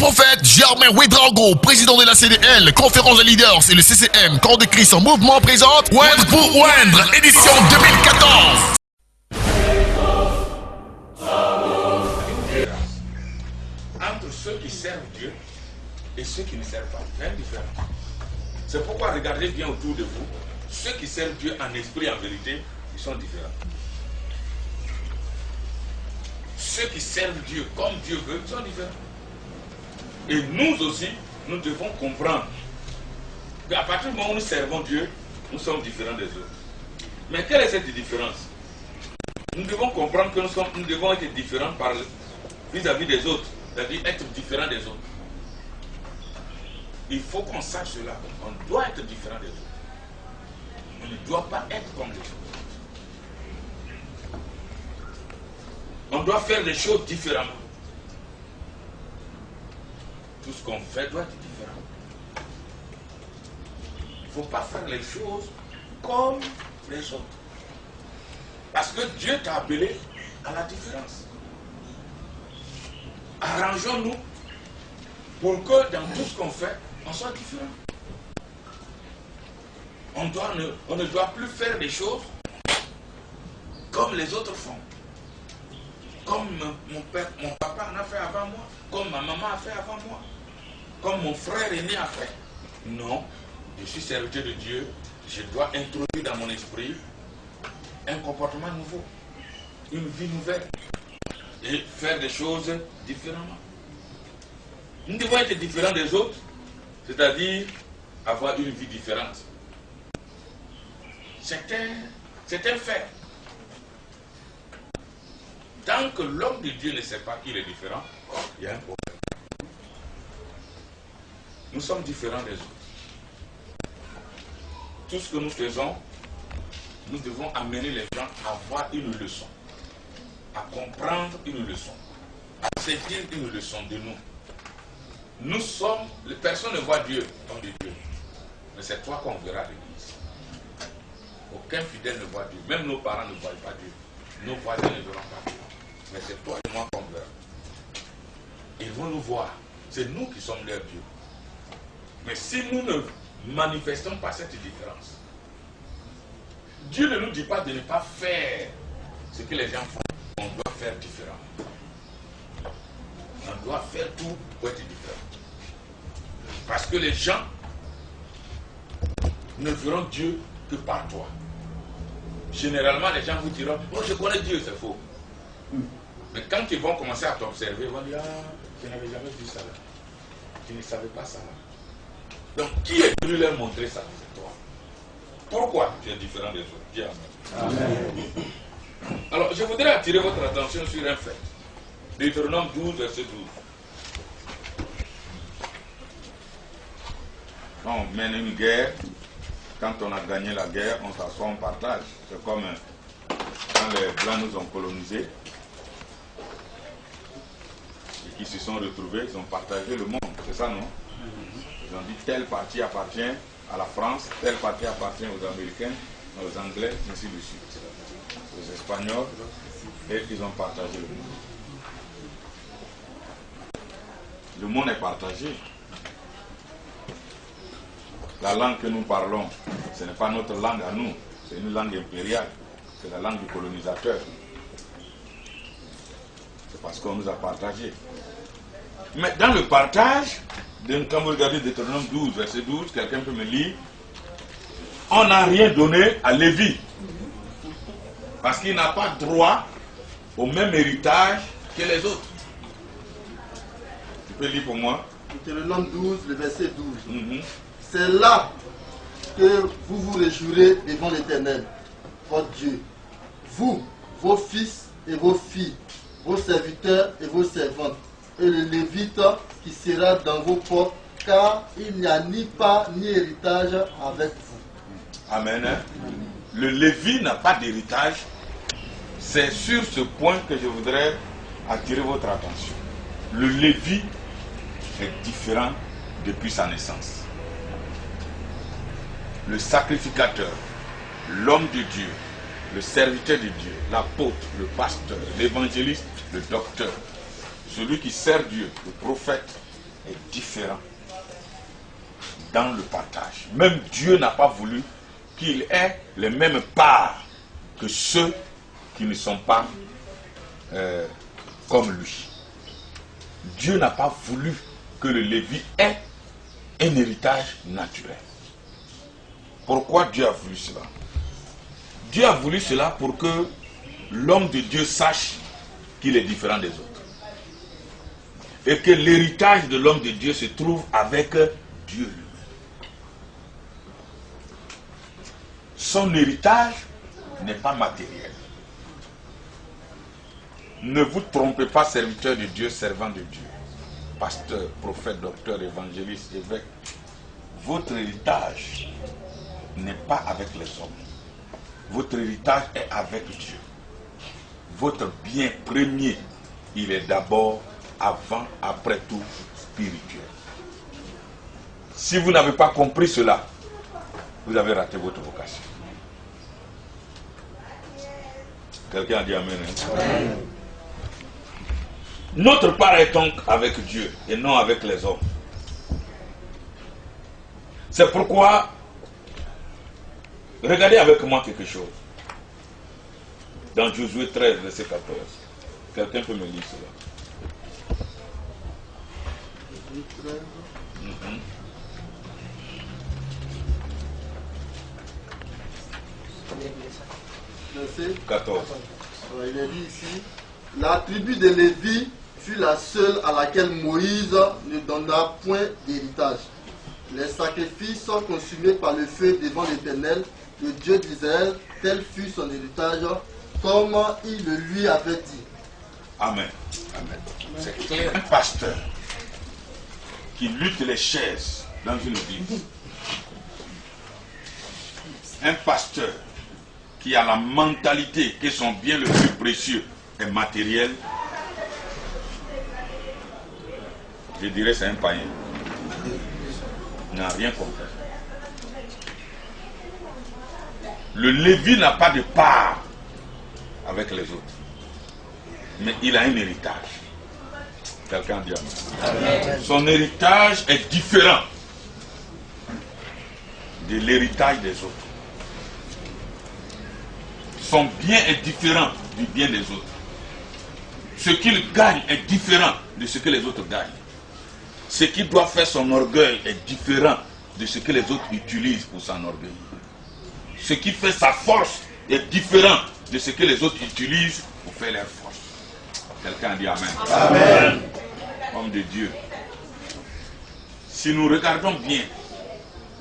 prophète Germain Ouedraogo, président de la CDL, conférence de leaders et le CCM, Corps de Christ en mouvement présente Oindre pour Oindre, édition 2014. Entre ceux qui servent Dieu et ceux qui ne servent pas, il y a une différence. C'est pourquoi regardez bien autour de vous, ceux qui servent Dieu en esprit et en vérité, ils sont différents. Ceux qui servent Dieu comme Dieu veut, ils sont différents. Et nous aussi, nous devons comprendre qu'à partir du moment où nous servons Dieu, nous sommes différents des autres. Mais quelle est cette différence? Nous devons comprendre que nous devons être différents vis-à-vis des autres, c'est-à-dire être différents des autres. Il faut qu'on sache cela. On doit être différent des autres. On ne doit pas être comme les autres. On doit faire les choses différemment. Tout ce qu'on fait doit être différent. Il ne faut pas faire les choses comme les autres. Parce que Dieu t'a appelé à la différence. Arrangeons-nous pour que dans tout ce qu'on fait, on soit différent. On ne doit plus faire les choses comme les autres font. Comme mon papa en a fait avant moi, comme ma maman a fait avant moi, comme mon frère aîné a fait. Non, je suis serviteur de Dieu, je dois introduire dans mon esprit un comportement nouveau, une vie nouvelle et faire des choses différemment. Nous devons être différents des autres, c'est-à-dire avoir une vie différente. C'est un fait. Tant que l'homme de Dieu ne sait pas qu'il est différent, il y a un problème. Nous sommes différents des autres. Tout ce que nous faisons, nous devons amener les gens à voir une leçon, à comprendre une leçon, à saisir une leçon de nous. Nous sommes, personne ne voit Dieu comme de Dieu, mais c'est toi qu'on verra à l'église. Aucun fidèle ne voit Dieu, même nos parents ne voient pas Dieu, nos voisins ne verront pas Dieu. Mais c'est toi et moi qu'on verra. Ils vont nous voir. C'est nous qui sommes leur Dieu. Mais si nous ne manifestons pas cette différence, Dieu ne nous dit pas de ne pas faire ce que les gens font. On doit faire différemment. On doit faire tout pour être différent. Parce que les gens ne verront Dieu que par toi. Généralement, les gens vous diront, oh, je connais Dieu, c'est faux. Mais quand ils vont commencer à t'observer, ils vont dire, ah, je n'avais jamais vu ça là. Je ne savais pas ça là. Donc, qui est venu leur montrer ça? C'est toi. Pourquoi tu es différent des autres? Dis amen. Amen. Alors, je voudrais attirer votre attention sur un fait. Deutéronome 12, verset 12. Quand on mène une guerre, quand on a gagné la guerre, on s'assoit, on partage. C'est comme quand les Blancs nous ont colonisés. Qui se sont retrouvés, ils ont partagé le monde, c'est ça, non? Ils ont dit telle partie appartient à la France, telle partie appartient aux Américains, aux Anglais, ainsi de suite, aux Espagnols, et ils ont partagé le monde. Le monde est partagé. La langue que nous parlons, ce n'est pas notre langue à nous, c'est une langue impériale, c'est la langue du colonisateur. C'est parce qu'on nous a partagé. Mais dans le partage, quand vous regardez Deutéronome 12, verset 12, quelqu'un peut me lire, on n'a rien donné à Lévi. Parce qu'il n'a pas droit au même héritage que les autres. Tu peux lire pour moi? Deutéronome 12, le verset 12. C'est là que vous vous réjouirez devant l'Éternel, votre Dieu. Vous, vos fils et vos filles, vos serviteurs et vos servantes, et le Lévite qui sera dans vos portes, car il n'y a ni part ni héritage avec vous. Amen. Le Lévi n'a pas d'héritage. C'est sur ce point que je voudrais attirer votre attention. Le Lévi est différent depuis sa naissance. Le sacrificateur, l'homme de Dieu, le serviteur de Dieu, l'apôtre, le pasteur, l'évangéliste, le docteur, celui qui sert Dieu, le prophète, est différent dans le partage. Même Dieu n'a pas voulu qu'il ait les mêmes parts que ceux qui ne sont pas comme lui. Dieu n'a pas voulu que le Lévi ait un héritage naturel. Pourquoi Dieu a voulu cela? Dieu a voulu cela pour que l'homme de Dieu sache qu'il est différent des autres. Et que l'héritage de l'homme de Dieu se trouve avec Dieu lui-même. Son héritage n'est pas matériel. Ne vous trompez pas, serviteur de Dieu, servant de Dieu. Pasteur, prophète, docteur, évangéliste, évêque. Votre héritage n'est pas avec les hommes. Votre héritage est avec Dieu. Votre bien premier, il est d'abord, avant, après tout, spirituel. Si vous n'avez pas compris cela, vous avez raté votre vocation. Quelqu'un a dit Amen. Amen. Notre part est donc avec Dieu et non avec les hommes. C'est pourquoi, regardez avec moi quelque chose. Dans Josué 13, verset 14. Quelqu'un peut me lire cela? Josué 13. Verset 14. Il est dit ici, la tribu de Lévi fut la seule à laquelle Moïse ne donna point d'héritage. Les sacrifices sont consumés par le feu devant l'Éternel, le Dieu d'Israël, tel fut son héritage, comme il le lui avait dit. Amen. Amen. C'est clair. Un pasteur qui lutte les chaises dans une église. Un pasteur qui a la mentalité que son bien le plus précieux est matériel, je dirais c'est un païen. Il n'a rien compris. Le Lévi n'a pas de part avec les autres, mais il a un héritage. Quelqu'un dit Amen. Son héritage est différent de l'héritage des autres. Son bien est différent du bien des autres. Ce qu'il gagne est différent de ce que les autres gagnent. Ce qui doit faire son orgueil est différent de ce que les autres utilisent pour s'enorgueillir. Ce qui fait sa force est différent de ce que les autres utilisent pour faire leur force. Quelqu'un dit Amen. Amen. Homme de Dieu, si nous regardons bien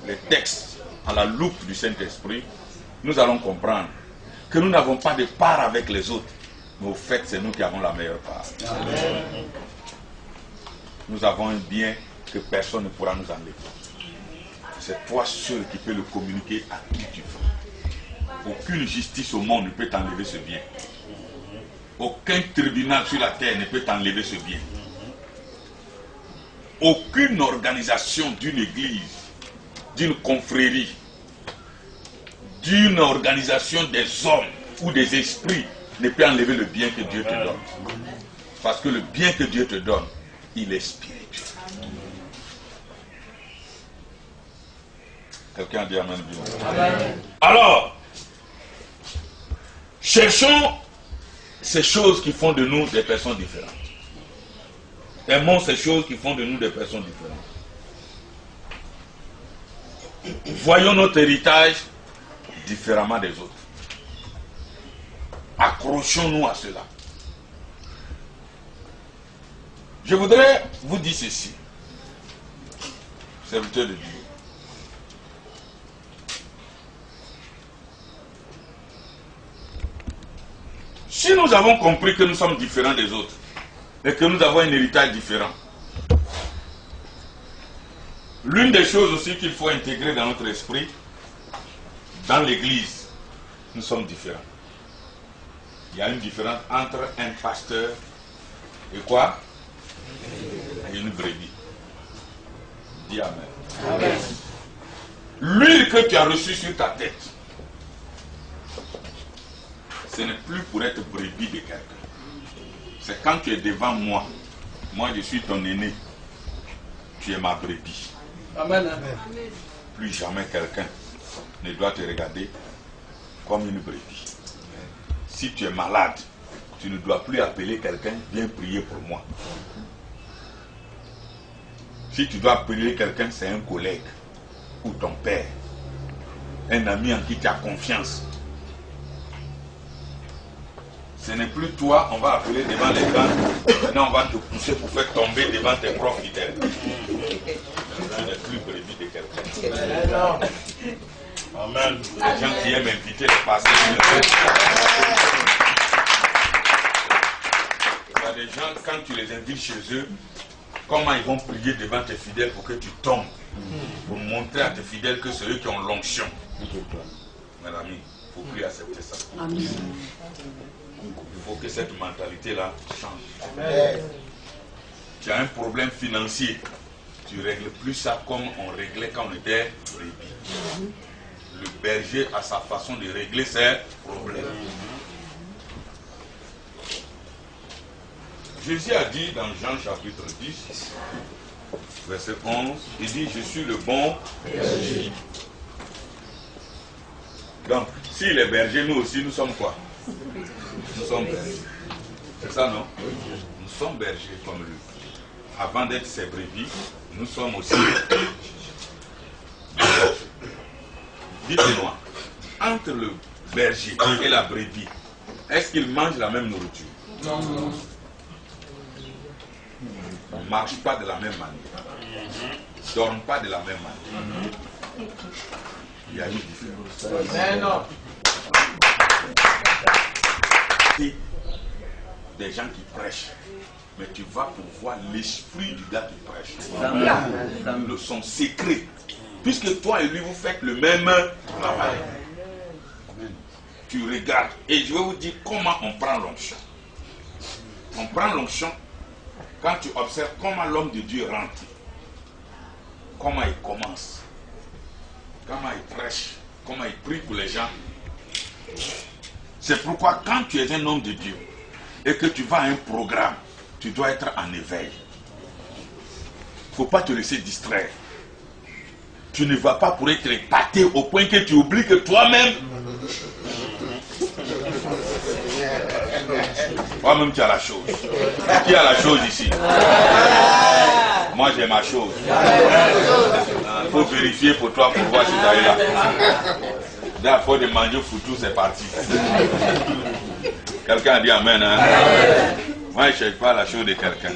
les textes à la loupe du Saint-Esprit, nous allons comprendre que nous n'avons pas de part avec les autres, mais au fait, c'est nous qui avons la meilleure part. Amen. Nous avons un bien que personne ne pourra nous enlever. C'est toi seul qui peux le communiquer à qui tu veux. Aucune justice au monde ne peut t'enlever ce bien. Aucun tribunal sur la terre ne peut t'enlever ce bien. Aucune organisation d'une église, d'une confrérie, d'une organisation des hommes ou des esprits ne peut enlever le bien que Dieu te donne. Parce que le bien que Dieu te donne, il est spirituel. Quelqu'un dit Amen. Amen. Alors, cherchons ces choses qui font de nous des personnes différentes. Aimons ces choses qui font de nous des personnes différentes. Voyons notre héritage différemment des autres. Accrochons-nous à cela. Je voudrais vous dire ceci, serviteur de Dieu. Si nous avons compris que nous sommes différents des autres et que nous avons un héritage différent, l'une des choses aussi qu'il faut intégrer dans notre esprit, dans l'église, nous sommes différents. Il y a une différence entre un pasteur et quoi? Et une brebis. Dis Amen. Amen. L'huile que tu as reçue sur ta tête, ce n'est plus pour être brebis de quelqu'un. C'est quand tu es devant moi, moi je suis ton aîné, tu es ma brebis. Amen. Plus jamais quelqu'un ne doit te regarder comme une brebis. Si tu es malade, tu ne dois plus appeler quelqu'un, viens prier pour moi. Si tu dois appeler quelqu'un, c'est un collègue ou ton père, un ami en qui tu as confiance. Ce n'est plus toi, on va appeler devant les gens, maintenant on va te pousser pour faire tomber devant tes propres fidèles. Tu n'es plus brebis de quelqu'un. Amen. Les gens qui aiment inviter les pasteurs. Il y a des gens, quand tu les invites chez eux, comment ils vont prier devant tes fidèles pour que tu tombes, pour montrer à tes fidèles que c'est eux qui ont l'onction. Mes amis, il ne faut plus accepter ça. Amen. Il faut que cette mentalité-là change. Amen. Tu as un problème financier, tu ne règles plus ça comme on réglait quand on était brebis. Le berger a sa façon de régler ses problèmes. Jésus a dit dans Jean chapitre 10, verset 11, il dit, je suis le bon berger. Donc, s'il est berger, nous aussi, nous sommes quoi? Nous sommes bergers. C'est ça, non? Nous sommes bergers comme lui. Avant d'être ses brebis, nous sommes aussi bergers. Dites-moi, entre le berger et la brebis, est-ce qu'ils mangent la même nourriture? Non. On ne marche pas de la même manière. Ils ne dorment pas de la même manière. Il y a une différence. Mais non. Des gens qui prêchent, mais tu vas pour voir l'esprit du gars qui prêche. Son secret. Puisque toi et lui, vous faites le même travail. Tu regardes. Et je vais vous dire comment on prend l'onction. On prend l'onction quand tu observes comment l'homme de Dieu rentre. Comment il commence. Comment il prêche. Comment il prie pour les gens. C'est pourquoi quand tu es un homme de Dieu et que tu vas à un programme, tu dois être en éveil. Il ne faut pas te laisser distraire. Tu ne vas pas pour être épaté au point que tu oublies que toi-même, toi-même tu as la chose. Qui a la chose ici? Moi j'ai ma chose. Il faut vérifier pour toi pour voir si tu as eu là. Là, il faut de manger foutu, c'est parti. Quelqu'un a dit Amen. Hein? Moi je ne cherche pas la chose de quelqu'un.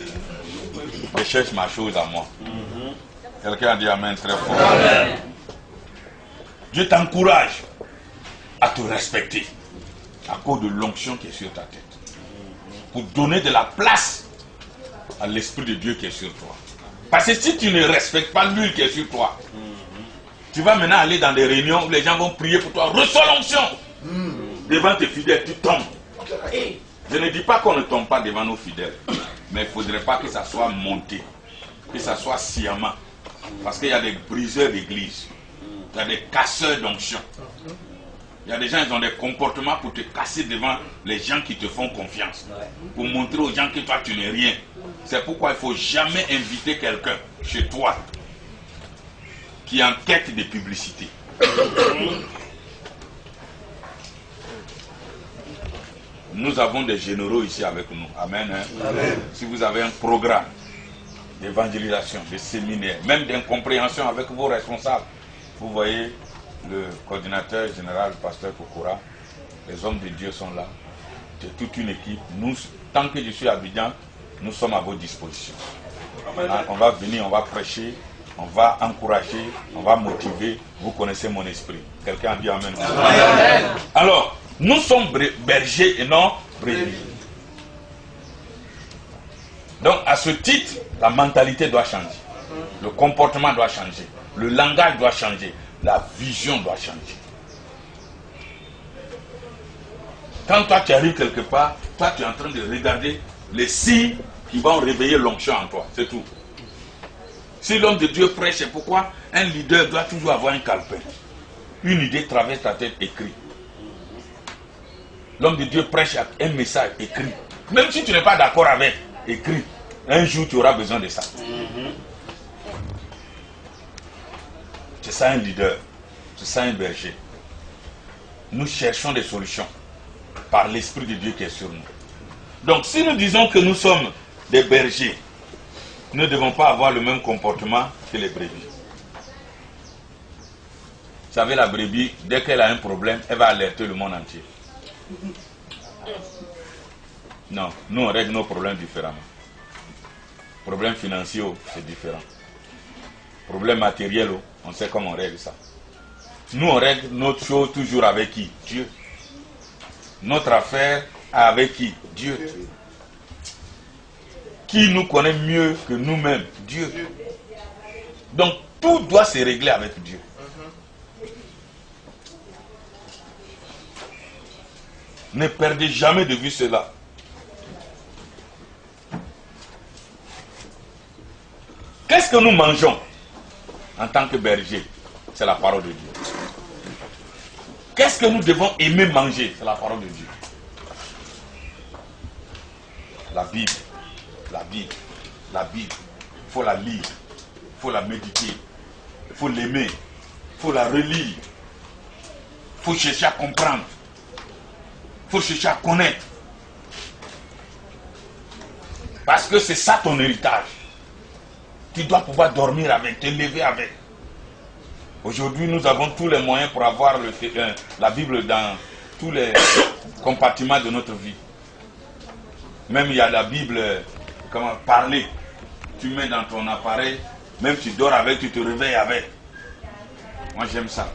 Je cherche ma chose à moi. Quelqu'un a dit Amen très fort. Amen. Dieu t'encourage à te respecter à cause de l'onction qui est sur ta tête. Pour donner de la place à l'Esprit de Dieu qui est sur toi. Parce que si tu ne respectes pas l'huile qui est sur toi, tu vas maintenant aller dans des réunions où les gens vont prier pour toi. Reçois l'onction. Devant tes fidèles, tu tombes. Je ne dis pas qu'on ne tombe pas devant nos fidèles. Mais il ne faudrait pas que ça soit monté. Que ça soit sciemment. Parce qu'il y a des briseurs d'église. Il y a des casseurs d'onction. Il y a des gens qui ont des comportements pour te casser devant les gens qui te font confiance. Pour montrer aux gens que toi tu n'es rien. C'est pourquoi il ne faut jamais inviter quelqu'un chez toi qui est en quête de publicité. Nous avons des généraux ici avec nous. Amen. Hein? Amen. Si vous avez un programme d'évangélisation, de séminaire, même d'incompréhension avec vos responsables, vous voyez le coordinateur général, le pasteur Kokora, les hommes de Dieu sont là, c'est toute une équipe. Nous, tant que je suis à Abidjan, nous sommes à vos dispositions. On va venir, on va prêcher, on va encourager, on va motiver. Vous connaissez mon esprit. Quelqu'un a dit Amen. Amen. Alors, nous sommes bergers et non brebis. Donc, à ce titre, la mentalité doit changer. Le comportement doit changer. Le langage doit changer. La vision doit changer. Quand toi, tu arrives quelque part, toi, tu es en train de regarder les signes qui vont réveiller l'onction en toi. C'est tout. Si l'homme de Dieu prêche, c'est pourquoi un leader doit toujours avoir un calepin. Une idée traverse ta tête, écrit. L'homme de Dieu prêche un message écrit. Même si tu n'es pas d'accord avec, écrit. Un jour, tu auras besoin de ça. C'est ça un leader, c'est ça un berger. Nous cherchons des solutions par l'Esprit de Dieu qui est sur nous. Donc si nous disons que nous sommes des bergers, nous ne devons pas avoir le même comportement que les brebis. Vous savez, la brebis, dès qu'elle a un problème, elle va alerter le monde entier. Non, nous on règle nos problèmes différemment. Problèmes financiers, c'est différent. Problèmes matériels, on sait comment on règle ça. Nous on règle notre chose toujours avec qui? Dieu. Notre affaire avec qui? Dieu. Qui nous connaît mieux que nous-mêmes? Dieu. Donc tout doit se régler avec Dieu. Ne perdez jamais de vue cela. Qu'est-ce que nous mangeons en tant que berger? C'est la parole de Dieu. Qu'est-ce que nous devons aimer manger? C'est la parole de Dieu. La Bible, la Bible, la Bible. Il faut la lire, il faut la méditer, il faut l'aimer, il faut la relire, il faut chercher à comprendre, il faut chercher à connaître. Parce que c'est ça ton héritage. Tu dois pouvoir dormir avec, te lever avec. Aujourd'hui, nous avons tous les moyens pour avoir la Bible dans tous les compartiments de notre vie. Même il y a la Bible, comment parler. Tu mets dans ton appareil, même tu dors avec, tu te réveilles avec. Moi j'aime ça.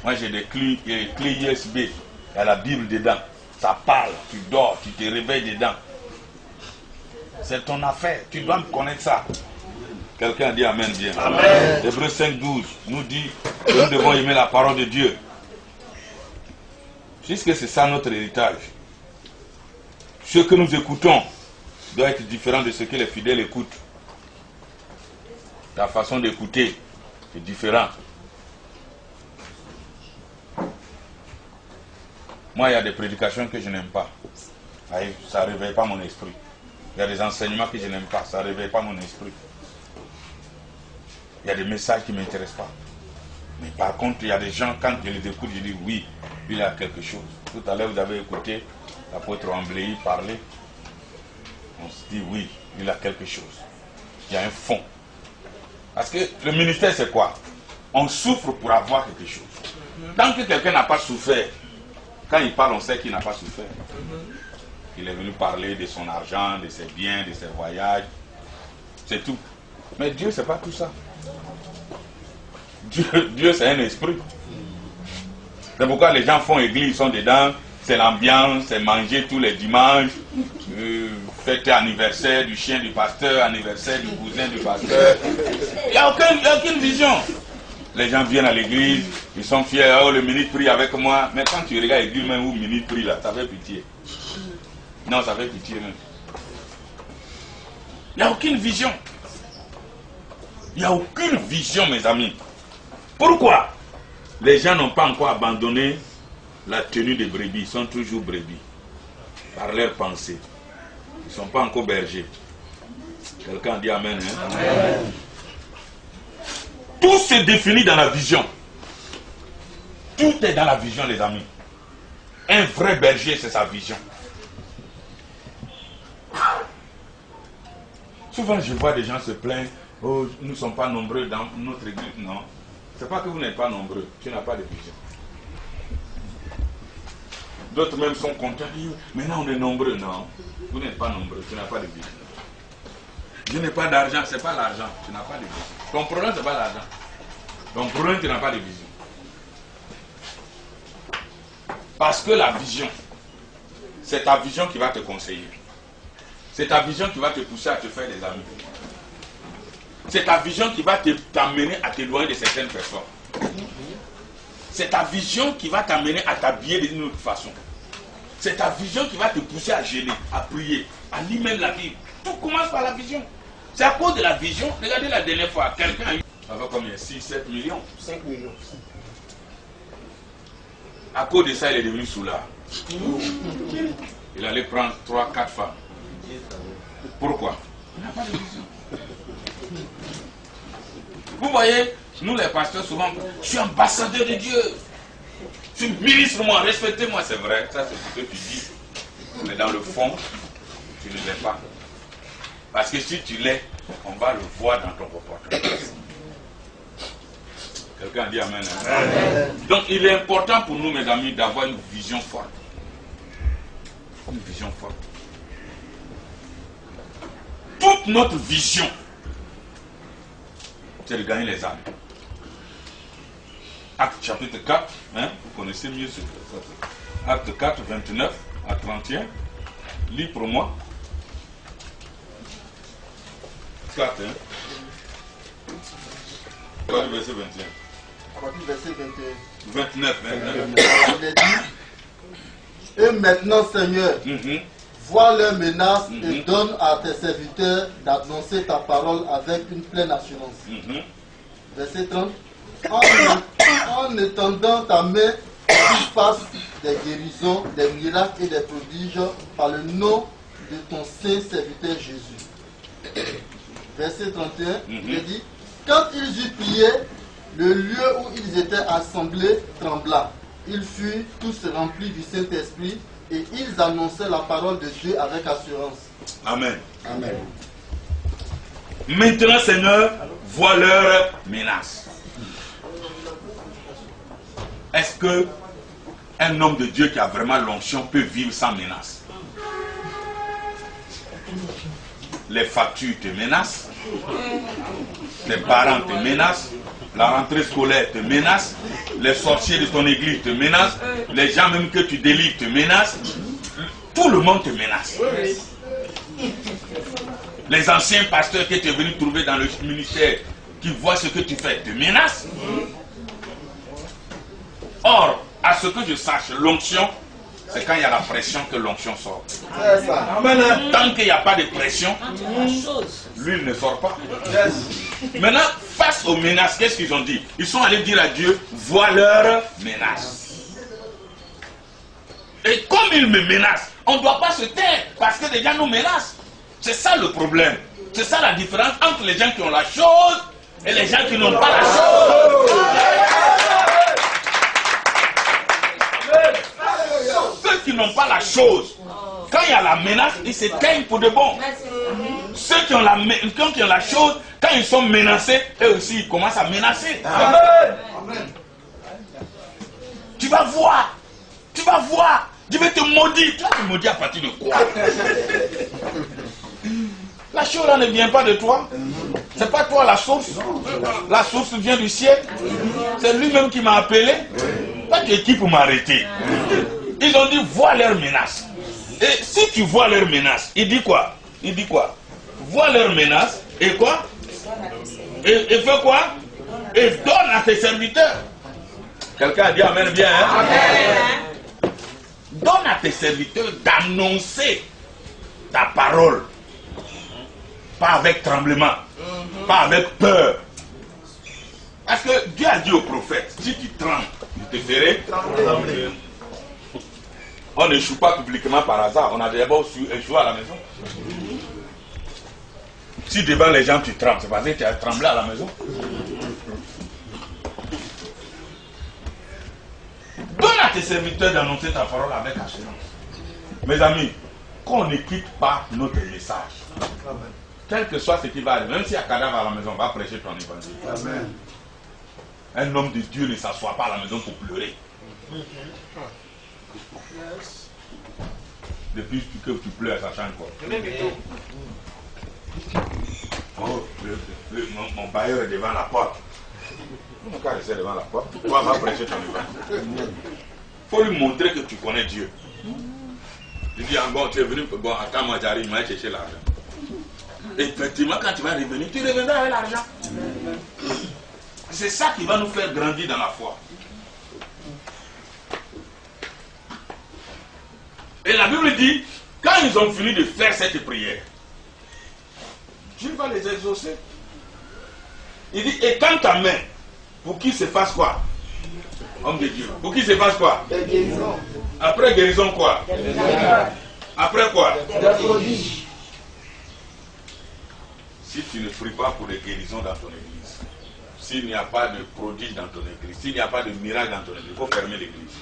Moi j'ai des clés USB, il y a la Bible dedans. Ça parle, tu dors, tu te réveilles dedans. C'est ton affaire, tu dois me connaître ça. Quelqu'un dit Amen bien. Amen. Hébreux 5:12 nous dit que nous devons aimer la parole de Dieu. Puisque c'est ça notre héritage. Ce que nous écoutons doit être différent de ce que les fidèles écoutent. Ta façon d'écouter est différente. Moi, il y a des prédications que je n'aime pas. Ça ne réveille pas mon esprit. Il y a des enseignements que je n'aime pas. Ça ne réveille pas mon esprit. Il y a des messages qui ne m'intéressent pas. Mais par contre, il y a des gens, quand je les écoute, je dis oui, lui, il a quelque chose. Tout à l'heure, vous avez écouté l'apôtre Ambléi parler. On se dit oui, il a quelque chose. Il y a un fond. Parce que le ministère, c'est quoi? On souffre pour avoir quelque chose. Tant que quelqu'un n'a pas souffert, quand il parle, on sait qu'il n'a pas souffert. Il est venu parler de son argent, de ses biens, de ses voyages. C'est tout. Mais Dieu, c'est pas tout ça. Dieu c'est un esprit. C'est pourquoi les gens font église, ils sont dedans. C'est l'ambiance, c'est manger tous les dimanches. Fête anniversaire du chien du pasteur, anniversaire du cousin du pasteur. Il n'y a aucune vision. Les gens viennent à l'église, ils sont fiers. Oh, le ministre prie avec moi. Mais quand tu regardes l'église même où le ministre prie là, ça fait pitié. Non, ça fait pitié même. Il n'y a aucune vision. Il n'y a aucune vision, mes amis. Pourquoi? Les gens n'ont pas encore abandonné la tenue des brebis. Ils sont toujours brebis. Par leurs pensées. Ils ne sont pas encore bergers. Quelqu'un dit Amen. Hein? Amen. Tout se définit dans la vision. Tout est dans la vision, les amis. Un vrai berger, c'est sa vision. Souvent, je vois des gens se plaindre. Oh, nous ne sommes pas nombreux dans notre église. Non. C'est pas que vous n'êtes pas nombreux. Tu n'as pas de vision. D'autres même sont contents. Maintenant, on est nombreux. Non. Vous n'êtes pas nombreux. Tu n'as pas de vision. Je n'ai pas d'argent. Ce n'est pas l'argent. Tu n'as pas de vision. Ton problème, ce n'est pas l'argent. Ton problème, tu n'as pas de vision. Parce que la vision, c'est ta vision qui va te conseiller. C'est ta vision qui va te pousser à te faire des amis. C'est ta vision qui va t'amener à t'éloigner de certaines personnes. C'est ta vision qui va t'amener à t'habiller d'une autre façon. C'est ta vision qui va te pousser à jeûner, à prier, à lire même la Bible. Tout commence par la vision. C'est à cause de la vision. Regardez la dernière fois, quelqu'un a eu... Ça va combien? 6, 7 millions? 5 millions. À cause de ça, il est devenu soulard. Il allait prendre 3, 4 femmes. Pourquoi? Il n'a pas de vision. Vous voyez, nous les pasteurs, souvent, je suis ambassadeur de Dieu. Je suis ministre, moi, respectez-moi, c'est vrai. Ça, c'est ce que tu dis. Mais dans le fond, tu ne l'es pas. Parce que si tu l'es, on va le voir dans ton comportement. Quelqu'un dit amen, hein? Amen. Donc il est important pour nous, mes amis, d'avoir une vision forte. Une vision forte. Toute notre vision, c'est de gagner les âmes. Acte chapitre 4, hein, vous connaissez mieux ce que c'est. Acte 4, 29 à 31. Lis pour moi. 4, hein. Verset 21. À partir du verset 29. Il est dit, et maintenant, Seigneur, vois leurs menaces et donne à tes serviteurs d'annoncer ta parole avec une pleine assurance. Verset 30. En étendant ta main, tu fasses des guérisons, des miracles et des prodiges par le nom de ton saint serviteur Jésus. Verset 31, il dit, quand ils eurent prié, le lieu où ils étaient assemblés trembla. Ils furent tous remplis du Saint-Esprit et ils annonçaient la parole de Dieu avec assurance. Amen. Amen. Maintenant, Seigneur, vois leurs menaces. Est-ce que un homme de Dieu qui a vraiment l'onction peut vivre sans menace? Les factures te menacent, tes parents te menacent, la rentrée scolaire te menace, les sorciers de ton église te menacent, les gens même que tu délivres te menacent, tout le monde te menace. Les anciens pasteurs que tu es venu trouver dans le ministère, qui voient ce que tu fais, te menacent. Or, à ce que je sache, l'onction, c'est quand il y a la pression que l'onction sort. Tant qu'il n'y a pas de pression, l'huile ne sort pas. Maintenant, face aux menaces, qu'est-ce qu'ils ont dit? Ils sont allés dire à Dieu, vois leurs menaces. Et comme ils me menacent, on ne doit pas se taire, parce que les gens nous menacent. C'est ça le problème. C'est ça la différence entre les gens qui ont la chose et les gens qui n'ont pas la chose. Ceux qui n'ont pas la chose, quand il y a la menace, ils s'éteignent pour de bon. Ceux qui ont la chose, quand ils sont menacés, eux aussi ils commencent à menacer. Amen. Tu vas voir. Je vais te maudire. Tu vas te maudire à partir de quoi? La chose là ne vient pas de toi. C'est pas toi la source. La source vient du ciel. C'est lui-même qui m'a appelé. Pas tu es qui pour m'arrêter? Ils ont dit vois leurs menaces. Et si tu vois leurs menaces, il dit quoi? Vois leurs menaces et quoi? Et fais quoi? Et donne à tes serviteurs. Quelqu'un a dit amen bien, hein? Amen. Donne à tes serviteurs d'annoncer ta parole. Pas avec tremblement, pas avec peur. Parce que Dieu a dit au prophète, si tu trembles, je te ferai trembler. On n'échoue pas publiquement par hasard, on a d'abord échoué à la maison. Si devant les gens tu trembles, c'est parce que tu as tremblé à la maison. Donne à tes serviteurs d'annoncer ta parole avec assurance. Mes amis, qu'on ne quitte pas notre message. Quel que soit ce qui va arriver, même s'il y a cadavre à la maison, on va prêcher ton évangile. Amen. Un homme de Dieu ne s'assoit pas à la maison pour pleurer. Depuis que tu pleures, ça change quoi? Oh, mon bailleur est devant la porte. Mon cas est devant la porte. Toi, va prêcher ton évangile. Il faut lui montrer que tu connais Dieu. Il dit, bon, tu es venu, bon, attends, moi j'arrive, je vais chercher l'argent. Effectivement, quand tu vas revenir, tu reviendras avec l'argent. C'est ça qui va nous faire grandir dans la foi. Et la Bible dit, quand ils ont fini de faire cette prière, Dieu va les exaucer. Il dit, et quand ta main, pour qu'il se fasse quoi? Homme de Dieu. Pour qu'il se fasse quoi? Guérison. Après guérison quoi? Après quoi? Si tu ne pries pas pour les guérisons dans ton église, s'il n'y a pas de prodige dans ton église, s'il n'y a pas de miracle dans ton église, il faut fermer l'église.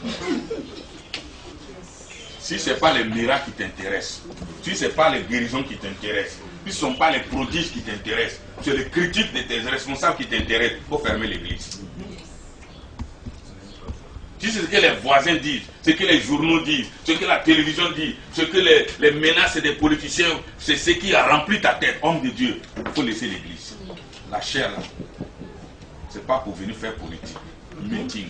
Si ce n'est pas les miracles qui t'intéressent, si ce n'est pas les guérisons qui t'intéressent, si ce ne sont pas les prodiges qui t'intéressent, c'est les critiques de tes responsables qui t'intéressent, il faut fermer l'église. Si c'est ce que les voisins disent, ce que les journaux disent, ce que la télévision dit, ce que les menaces des politiciens, c'est ce qui a rempli ta tête, homme de Dieu, il faut laisser l'église. La chair là, c'est pas pour venir faire politique, meeting.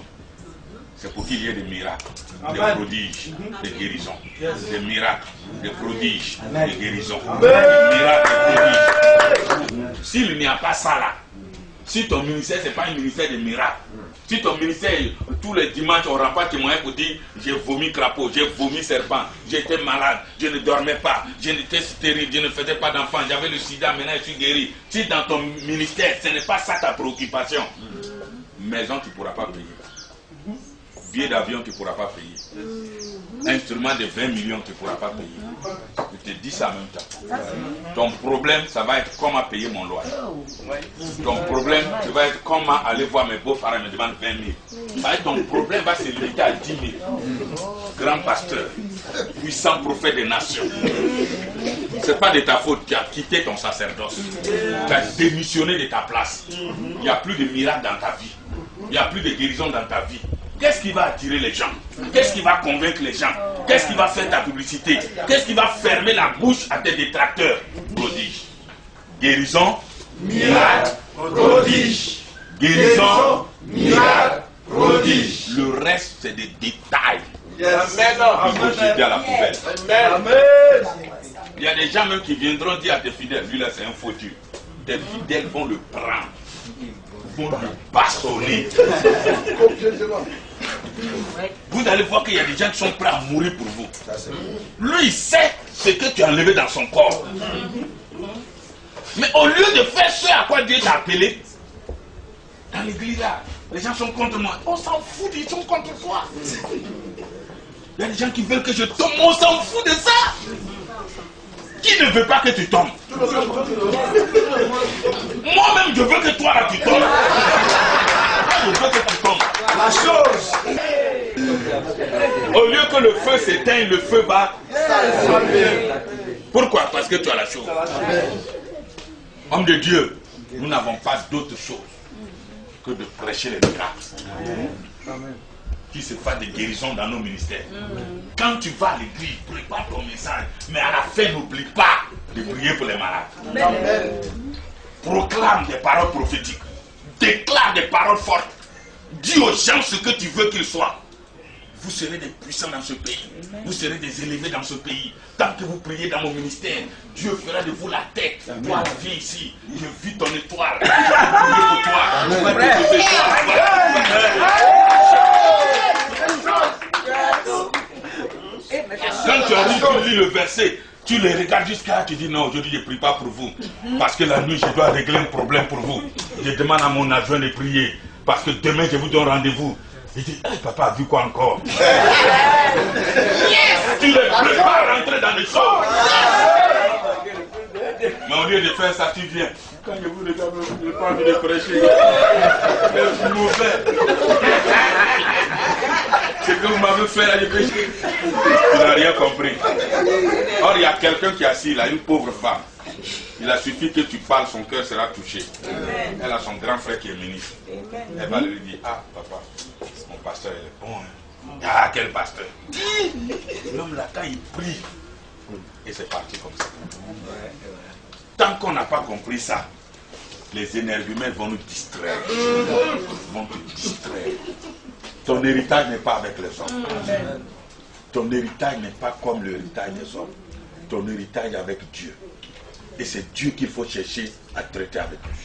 C'est pour qu'il y ait des miracles, des prodiges, des guérisons, des miracles, des prodiges, des guérisons, des miracles, des prodiges. S'il n'y a pas ça là, si ton ministère c'est pas un ministère de miracles, si ton ministère tous les dimanches on rend pas témoin pour dire j'ai vomi crapaud, j'ai vomi serpent, j'étais malade, je ne dormais pas, je n'étais stérile, je ne faisais pas d'enfant, j'avais le sida, maintenant je suis guéri. Si dans ton ministère ce n'est pas ça ta préoccupation, maison tu ne pourras pas payer. Billet d'avion, tu ne pourras pas payer. Instrument de 20 millions, tu ne pourras pas payer. Je te dis ça en même temps. Ton problème, ça va être comment payer mon loyer. Ton problème, ça va être comment aller voir mes beaux-parents me demandent 20 000. Ça va être ton problème va se limiter à 10 000. Grand pasteur, puissant prophète des nations. Ce n'est pas de ta faute, tu as quitté ton sacerdoce. Tu as démissionné de ta place. Il n'y a plus de miracle dans ta vie. Il n'y a plus de guérison dans ta vie. Qu'est-ce qui va attirer les gens? Qu'est-ce qui va convaincre les gens? Qu'est-ce qui va faire ta publicité? Qu'est-ce qui va fermer la bouche à tes détracteurs? Prodige. Guérison, miracle, prodige. Guérison, miracle, prodige. Le reste, c'est des détails. Amen. Il faut jeter à la poubelle. Amen. Il y a des gens même qui viendront dire à tes fidèles, lui là c'est un faux Dieu. Tes fidèles vont le prendre. Vont le bastonner. Vous allez voir qu'il y a des gens qui sont prêts à mourir pour vous. Lui, il sait ce que tu as enlevé dans son corps. Mais au lieu de faire ce à quoi Dieu t'a appelé, dans l'église là, les gens sont contre moi. On s'en fout, ils sont contre toi. Il y a des gens qui veulent que je tombe, on s'en fout de ça. Qui ne veut pas que tu tombes? Moi-même, je veux que toi, là, tu tombes. Je veux que tu tombes. La chose. Au lieu que le feu s'éteigne, le feu va. Pourquoi? Parce que tu as la chose. Homme de Dieu, nous n'avons pas d'autre chose que de prêcher les miracles. Qui se fasse des guérisons dans nos ministères. Quand tu vas à l'église, prépare ton message, mais à la fin, n'oublie pas de prier pour les malades. Amen. Proclame des paroles prophétiques. Déclare des paroles fortes. Dis aux gens ce que tu veux qu'ils soient. Vous serez des puissants dans ce pays. Vous serez des élevés dans ce pays. Tant que vous priez dans mon ministère, Dieu fera de vous la tête. Toi, viens ici. Je vis ton étoile. Je vais prier pour toi. Je vais te sauver Quand tu arrives, tu lis le verset, tu les regardes jusqu'à tu dis non, aujourd'hui je ne prie pas pour vous. Parce que la nuit, je dois régler un problème pour vous. Je demande à mon adjoint de prier. Parce que demain, je vous donne rendez-vous. Il dit, hey, papa a vu quoi encore? Yes! Tu les prépares à rentrer dans les choses. Mais au lieu de faire ça, tu viens. Quand je vous regarde, je n'ai pas envie de prêcher. C'est mauvais. Ce que vous m'avez fait là, tu n'as rien compris. Or, il y a quelqu'un qui est assis là, une pauvre femme. Il a suffi que tu parles, son cœur sera touché. Amen. Elle a son grand frère qui est ministre. Amen. Elle va lui dire, ah papa, mon pasteur il est bon. Hein? Ah, quel pasteur? L'homme là, quand il prie, et c'est parti comme ça. Tant qu'on n'a pas compris ça, les énergumènes vont nous distraire. Vont te distraire. Ton héritage n'est pas avec les hommes. Amen. Ton héritage n'est pas comme l'héritage des hommes. Ton héritage est avec Dieu. Et c'est Dieu qu'il faut chercher à traiter avec lui.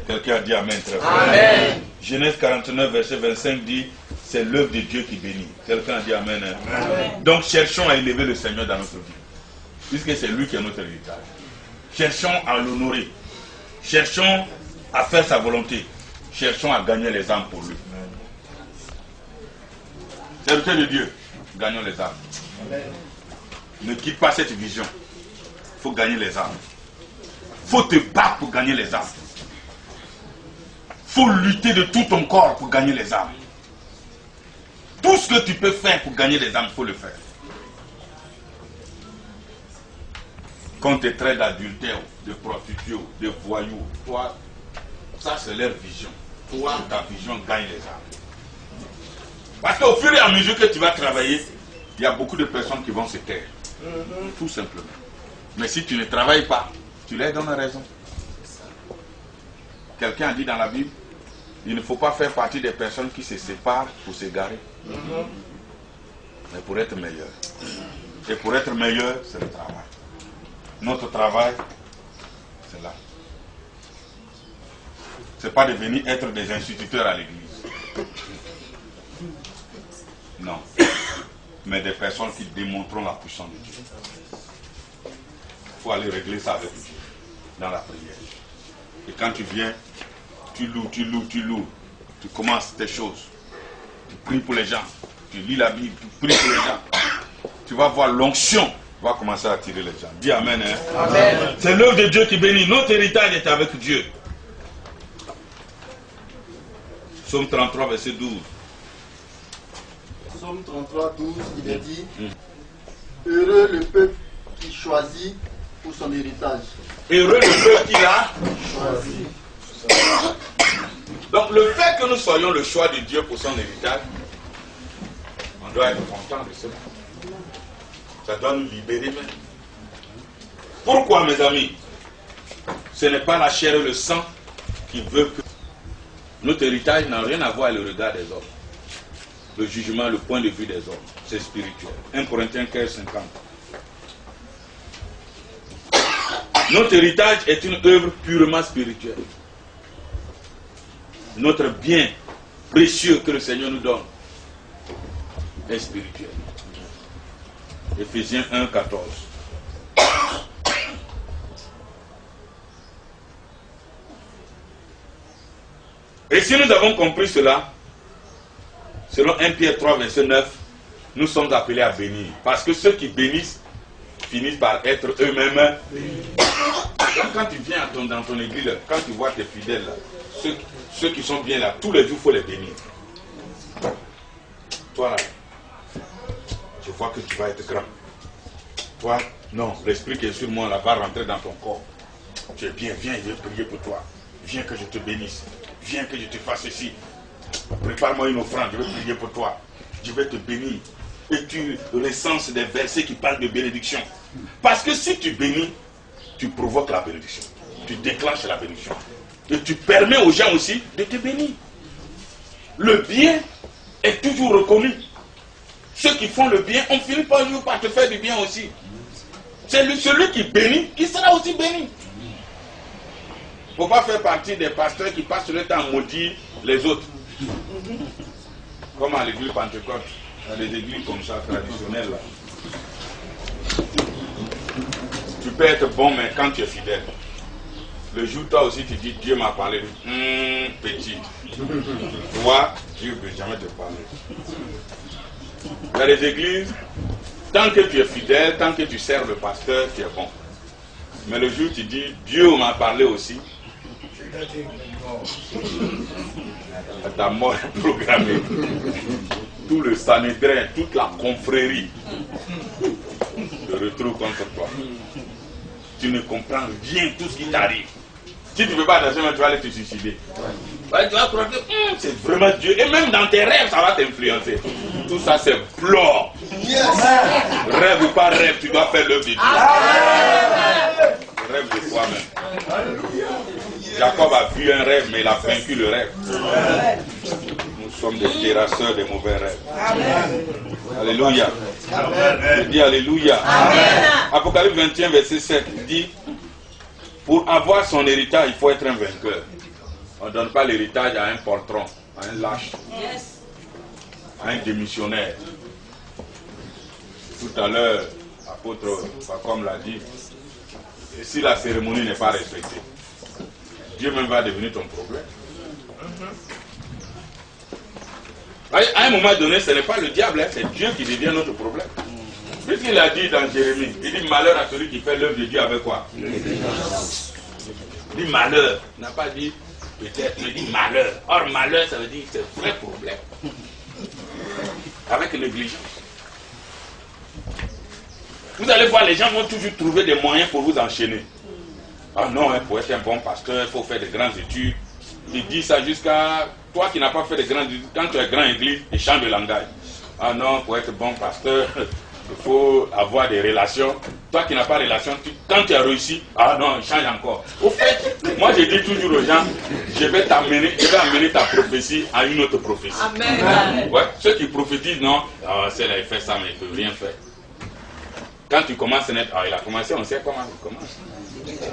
Quelqu'un a dit Amen. Très fort. Amen. Genèse 49, verset 25 dit, c'est l'œuvre de Dieu qui bénit. Quelqu'un a dit Amen. Amen. Donc cherchons à élever le Seigneur dans notre vie. Puisque c'est lui qui est notre héritage. Cherchons à l'honorer. Cherchons à faire sa volonté. Cherchons à gagner les âmes pour lui. Serviteur de Dieu, gagnons les âmes. Amen. Ne quitte pas cette vision. Il faut gagner les âmes. Il faut te battre pour gagner les âmes. Il faut lutter de tout ton corps pour gagner les âmes. Tout ce que tu peux faire pour gagner les âmes, il faut le faire. Quand tu traites d'adultère, de prostituée, de voyous, toi, ça c'est leur vision. Toi, ta vision gagne les âmes. Parce qu'au fur et à mesure que tu vas travailler, il y a beaucoup de personnes qui vont se taire. Tout simplement. Mais si tu ne travailles pas, tu leur donnes raison. Quelqu'un a dit dans la Bible, il ne faut pas faire partie des personnes qui se séparent pour s'égarer. Mais pour être meilleur. Et pour être meilleur, c'est le travail. Notre travail, c'est là. Ce n'est pas de venir être des instituteurs à l'église. Non. Mais des personnes qui démontreront la puissance de Dieu. Il faut aller régler ça avec Dieu, dans la prière. Et quand tu viens, tu loues. Tu commences tes choses. Tu pries pour les gens. Tu lis la Bible, tu pries pour les gens. Tu vas voir l'onction. Tu vas commencer à attirer les gens. Dis Amen. Hein? Amen. C'est l'œuvre de Dieu qui bénit. Notre héritage est avec Dieu. Psaume 33, verset 12. Psaume 33, 12, il est dit heureux le peuple qui choisit pour son héritage. Heureux le peuple qui l'a choisi. Donc le fait que nous soyons le choix de Dieu pour son héritage, on doit être content de cela. Ça doit nous libérer même. Pourquoi, mes amis? Ce n'est pas la chair et le sang qui veut que notre héritage n'a rien à voir avec le regard des hommes. Le jugement, le point de vue des hommes, c'est spirituel. 1 Corinthiens 15, 50. Notre héritage est une œuvre purement spirituelle. Notre bien précieux que le Seigneur nous donne est spirituel. Éphésiens 1, 14. Et si nous avons compris cela, selon 1 Pierre 3, verset 9, nous sommes appelés à bénir. Parce que ceux qui bénissent finissent par être eux-mêmes. Quand tu viens dans ton église, quand tu vois tes fidèles, là, ceux qui sont bien là, tous les jours, il faut les bénir. Toi, là, je vois que tu vas être grand. Toi, non, l'esprit qui est sur moi là, va rentrer dans ton corps. Tu es bien, viens, je vais prier pour toi. Viens que je te bénisse. Viens que je te fasse ceci. Prépare-moi une offrande, je vais prier pour toi. Je vais te bénir. Et tu l'essence des versets qui parlent de bénédiction. Parce que si tu bénis, tu provoques la bénédiction. Tu déclenches la bénédiction. Et tu permets aux gens aussi de te bénir. Le bien est toujours reconnu. Ceux qui font le bien, on finit par te faire du bien aussi. C'est celui qui bénit qui sera aussi béni. Il ne faut pas faire partie des pasteurs qui passent le temps à maudire les autres. Comme à l'église Pentecôte, dans les églises comme ça, traditionnelles. Là. Tu peux être bon, mais quand tu es fidèle, le jour toi aussi tu dis Dieu m'a parlé. Petit. Toi, Dieu ne veut jamais te parler. Dans les églises, tant que tu es fidèle, tant que tu sers le pasteur, tu es bon. Mais le jour où tu dis Dieu m'a parlé aussi, ta mort est programmée. Tout le Sanhédrin, toute la confrérie se retrouve contre toi. Tu ne comprends rien, tout ce qui t'arrive. Si tu ne veux pas attention, tu vas aller te suicider. Ouais, tu vas croire que c'est vraiment Dieu. Et même dans tes rêves, ça va t'influencer. Tout ça, c'est blanc. Yes. Rêve ou pas rêve, tu dois faire l'œuvre de Dieu. Rêve de toi-même. Jacob a vu un rêve, mais il a vaincu le rêve. Nous sommes des terrasseurs des mauvais rêves. Amen. Alléluia. Amen. Je dis Alléluia. Amen. Apocalypse 21, verset 7, il dit pour avoir son héritage, il faut être un vainqueur. On ne donne pas l'héritage à un poltron, à un lâche, à un démissionnaire. Tout à l'heure, l'apôtre Pacom l'a dit, et si la cérémonie n'est pas respectée, Dieu même va devenir ton problème. À un moment donné, ce n'est pas le diable, hein, c'est Dieu qui devient notre problème. Puisqu'il a dit dans Jérémie, il dit malheur à celui qui fait l'œuvre de Dieu avec quoi? Il dit malheur. Il n'a pas dit Peut-être, je dis malheur. Or, malheur, ça veut dire que c'est un vrai problème. Avec négligence. Vous allez voir, les gens vont toujours trouver des moyens pour vous enchaîner. Ah non, hein, pour être un bon pasteur, il faut faire de grandes études. Il dit ça jusqu'à toi qui n'as pas fait de grandes études. Quand tu es grand église, il change de langage. Ah non, pour être bon pasteur, il faut avoir des relations. Toi qui n'as pas de relations, quand tu as réussi, ah non, il change encore. Au fait, moi je dis toujours aux gens, je vais amener ta prophétie à une autre prophétie. Amen. Ouais, ceux qui prophétisent, non, ah, celle-là il fait ça, mais il ne peut rien faire. Quand tu commences à naître, ah, il a commencé, on sait comment il commence.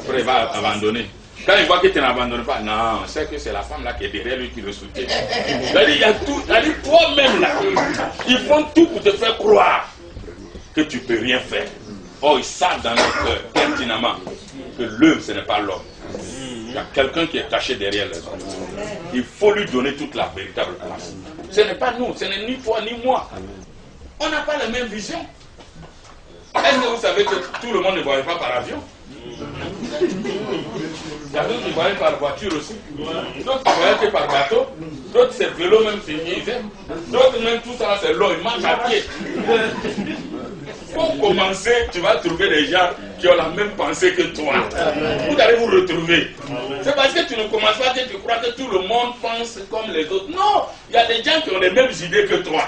Après, il va abandonner. Quand il voit que tu n'abandonnes pas, non, on sait que c'est la femme là qui est derrière lui qui le soutient. Il y a tout, toi-même là, ils font tout pour te faire croire que tu ne peux rien faire. Oh, ils savent dans leur cœur, pertinemment, que l'œuvre, ce n'est pas l'homme. Il y a quelqu'un qui est caché derrière les hommes. Il faut lui donner toute la véritable place. Ce n'est pas nous, ce n'est ni toi ni moi. On n'a pas la même vision. Est-ce que vous savez que tout le monde ne voyage pas par avion? Il y a d'autres qui voyagent par voiture aussi. D'autres qui voyagent que par bateau. D'autres c'est vélo même, c'est niaisé. D'autres même tout ça c'est long, ils marchent à pied. Pour commencer, tu vas trouver des gens qui ont la même pensée que toi. Vous allez vous retrouver. C'est parce que tu ne commences pas que tu crois que tout le monde pense comme les autres. Non, il y a des gens qui ont les mêmes idées que toi.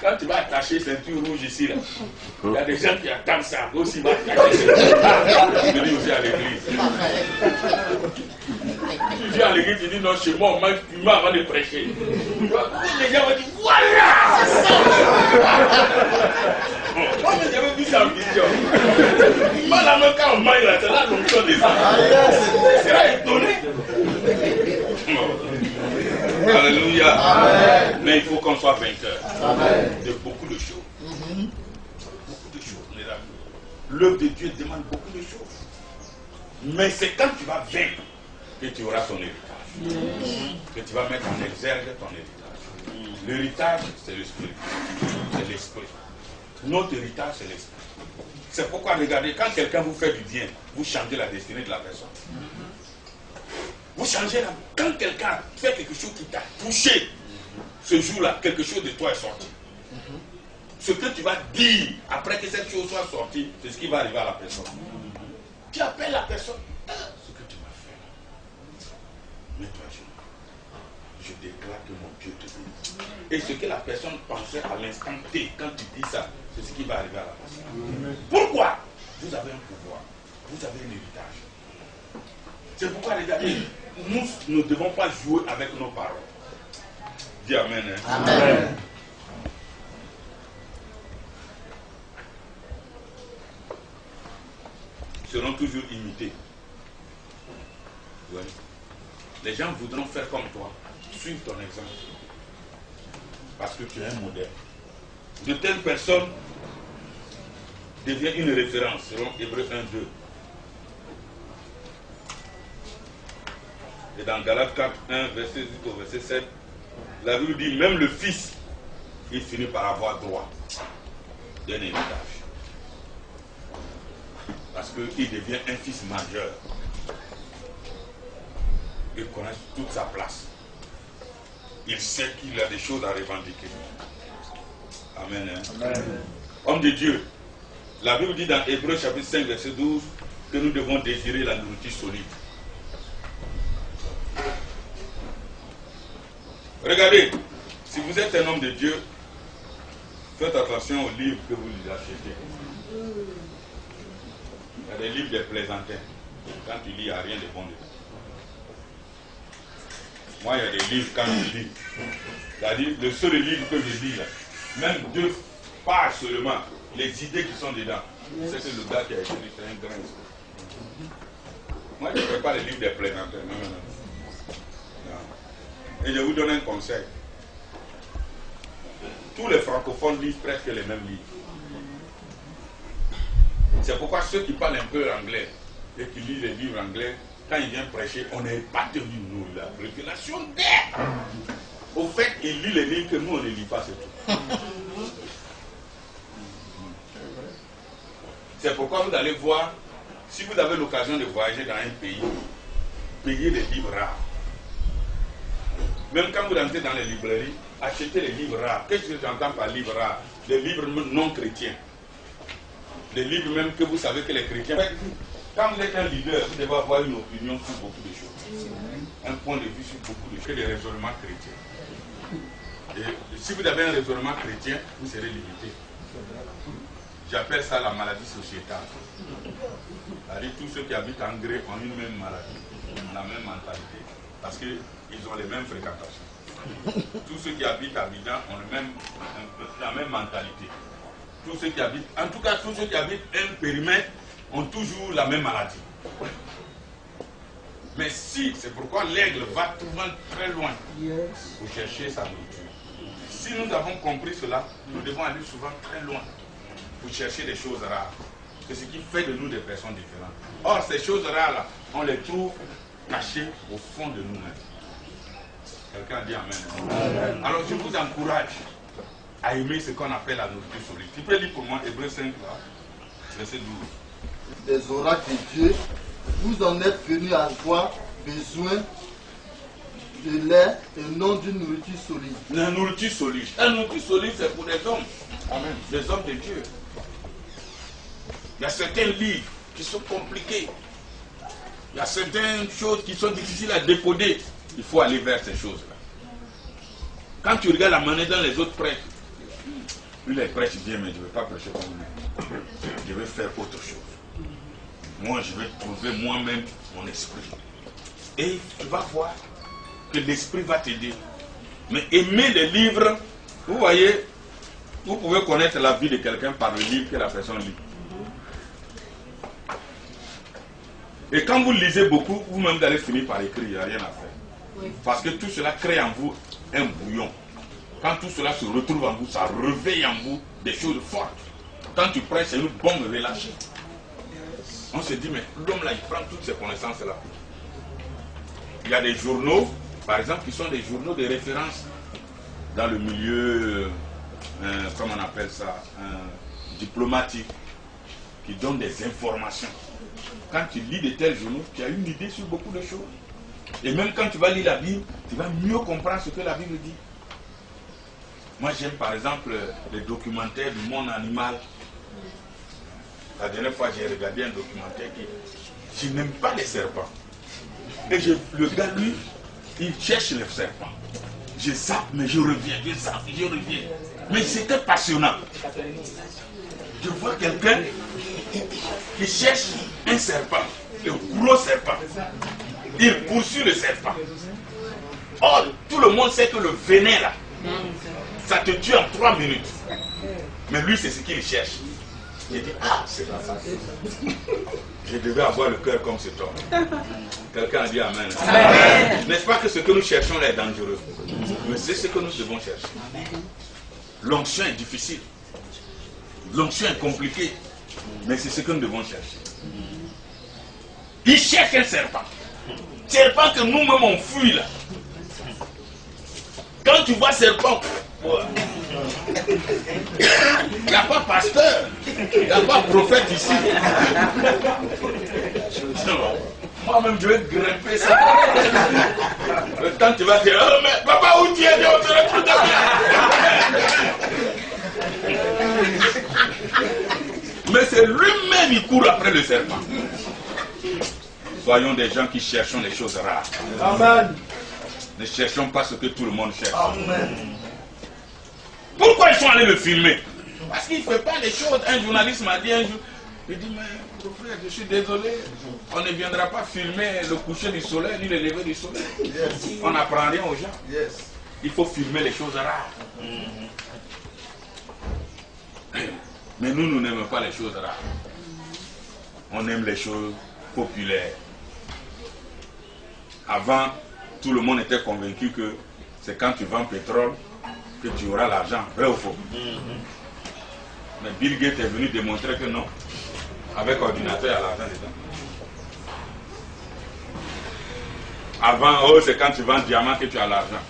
Quand tu vas attacher ceinture rouge ici, là, il y a des gens qui attendent ça. Aussi, va attacher ceinture rouge. Je dis aussi à l'église. Tu viens à l'église, tu dis non, chez moi, on mange piment avant de prêcher. Les gens vont dire voilà, c'est ça. Moi, j'avais vu ça en vidéo. Moi, là, même quand on mange, là, c'est là l'onction des enfants. Tu seras étonné. Alléluia. Amen. Mais il faut qu'on soit vainqueur de beaucoup de choses. Beaucoup de choses, mesdames. L'œuvre de Dieu demande beaucoup de choses. Mais c'est quand tu vas vaincre que tu auras ton héritage. Que tu vas mettre en exergue ton héritage. L'héritage, c'est l'esprit. C'est l'esprit. Notre héritage, c'est l'esprit. C'est pourquoi, regardez, quand quelqu'un vous fait du bien, vous changez la destinée de la personne. Vous changez là. Quand quelqu'un fait quelque chose qui t'a touché, ce jour-là, quelque chose de toi est sorti. Ce que tu vas dire après que cette chose soit sortie, c'est ce qui va arriver à la personne. Tu appelles la personne. Ce que tu m'as fait là, mets-toi à genoux. Je déclare que mon Dieu te bénit. Et ce que la personne pensait à l'instant T, quand tu dis ça, c'est ce qui va arriver à la personne. Pourquoi? Vous avez un pouvoir. Vous avez un héritage. C'est pourquoi, regardez, nous ne devons pas jouer avec nos paroles. Dis Amen. Hein? Amen. Seront toujours imités. Ouais. Les gens voudront faire comme toi. Suivre ton exemple. Parce que tu es un modèle. De telles personnes deviennent une référence, selon Hébreux 1-2. Et dans Galates 4, 1, verset 8 au verset 7, la Bible dit, même le Fils, il finit par avoir droit d'un héritage. Parce qu'il devient un fils majeur. Il connaît toute sa place. Il sait qu'il a des choses à revendiquer. Amen. Hein? Amen. Homme de Dieu, la Bible dit dans Hébreux chapitre 5, verset 12, que nous devons désirer la nourriture solide. Regardez, si vous êtes un homme de Dieu, faites attention aux livres que vous lui achetez. Il y a des livres de plaisantins. Quand tu lis, il n'y a rien de bon dedans. Moi, il y a des livres, quand je lis, c'est-à-dire le seul livre que je lis, là, même 2 pages seulement, les idées qui sont dedans, c'est que le gars qui a écrit, c'est un grand esprit. Moi, je ne fais pas les livres des plaisantins. Non. Et je vous donne un conseil. Tous les francophones lisent presque les mêmes livres. C'est pourquoi ceux qui parlent un peu anglais et qui lisent les livres anglais, quand ils viennent prêcher, on n'est pas tenu, nous, la révélation d'air. Au fait, ils lisent les livres que nous, on ne lit pas, c'est tout. C'est pourquoi vous allez voir, si vous avez l'occasion de voyager dans un pays payer les livres rares. Même quand vous entrez dans les librairies, achetez les livres rares. Qu'est-ce que j'entends par livres rares? Des livres non chrétiens. Des livres même que vous savez que les chrétiens... Quand vous êtes un leader, vous devez avoir une opinion sur beaucoup de choses. Un point de vue sur beaucoup de choses. Des raisonnements chrétiens. Et si vous avez un raisonnement chrétien, vous serez limité. J'appelle ça la maladie sociétale. C'est-à-dire tous ceux qui habitent en Grès ont une même maladie, la même mentalité. Parce qu'ils ont les mêmes fréquentations. Tous ceux qui habitent à Abidjan ont la même mentalité. Tous ceux qui habitent, en tout cas tous ceux qui habitent un périmètre ont toujours la même maladie. Mais si, c'est pourquoi l'aigle va souvent très loin pour chercher sa nourriture. Si nous avons compris cela, nous devons aller souvent très loin pour chercher des choses rares. C'est ce qui fait de nous des personnes différentes. Or, ces choses rares-là, on les trouve cachées au fond de nous-mêmes. Quelqu'un dit Amen. Alors, je vous encourage à aimer ce qu'on appelle la nourriture solide. Tu peux lire pour moi Hébreux 5, verset 12. Des oracles de Dieu, vous en êtes venus à avoir besoin de lait et non d'une nourriture solide. La nourriture solide. La nourriture solide, c'est pour des hommes. Amen. Des hommes de Dieu. Il y a certains livres qui sont compliqués. Il y a certaines choses qui sont difficiles à décoder. Il faut aller vers ces choses-là. Quand tu regardes la manière dont les autres prêchent, lui les prêche bien, mais je ne vais pas prêcher comme lui. Je vais faire autre chose. Moi, je vais trouver moi-même mon esprit. Et tu vas voir que l'esprit va t'aider. Mais aimer les livres, vous voyez, vous pouvez connaître la vie de quelqu'un par le livre que la personne lit. Et quand vous lisez beaucoup, vous-même vous allez finir par écrire, il n'y a rien à faire. Oui. Parce que tout cela crée en vous un bouillon. Quand tout cela se retrouve en vous, ça réveille en vous des choses fortes. Quand tu prêches, c'est une bombe relâchée. On se dit, mais l'homme là, il prend toutes ces connaissances-là. Il y a des journaux, par exemple, qui sont des journaux de référence dans le milieu, comment on appelle ça, diplomatique, qui donnent des informations. Quand tu lis de tels journaux, tu as une idée sur beaucoup de choses. Et même quand tu vas lire la Bible, tu vas mieux comprendre ce que la Bible dit. Moi, j'aime par exemple les documentaires du monde animal. La dernière fois, j'ai regardé un documentaire qui... Je n'aime pas les serpents. Et le gars, lui, il cherche les serpents. Je zappe, mais je reviens. Je zappe, je reviens. Mais c'était passionnant. Je vois quelqu'un qui cherche un serpent, un gros serpent. Il poursuit le serpent. Or, tout le monde sait que le venin là, ça te tue en 3 minutes. Mais lui, c'est ce qu'il cherche. Il dit, ah, c'est pas ça. Je devais avoir le cœur comme cet homme. Quelqu'un a dit Amen. N'est-ce pas que ce que nous cherchons là est dangereux? Mais c'est ce que nous devons chercher. L'onction est difficile. L'onction est compliquée. Mais c'est ce que nous devons chercher. Il cherche un serpent. Serpent que nous-mêmes on fuit là. Quand tu vois serpent, il n'y a pas pasteur, il n'y a pas prophète ici. Moi-même je vais grimper ça. Le temps tu vas dire, oh mais papa où tu es, on te retrouve mais c'est lui-même qui court après le serpent. Soyons des gens qui cherchons les choses rares. Amen. Ne cherchons pas ce que tout le monde cherche. Amen. Pourquoi ils sont allés le filmer? Parce qu'il ne fait pas les choses. Un journaliste m'a dit un jour, il dit, mais frère, je suis désolé, on ne viendra pas filmer le coucher du soleil ni le lever du soleil. Yes. On n'apprend rien aux gens. Yes. Il faut filmer les choses rares. Mais nous n'aimons pas les choses rares. On aime les choses populaires. Avant, tout le monde était convaincu que c'est quand tu vends pétrole que tu auras l'argent, vrai ou faux. Mais Bill Gates est venu démontrer que non. Avec ordinateur, il y a l'argent dedans. Avant, oh, c'est quand tu vends diamant que tu as l'argent.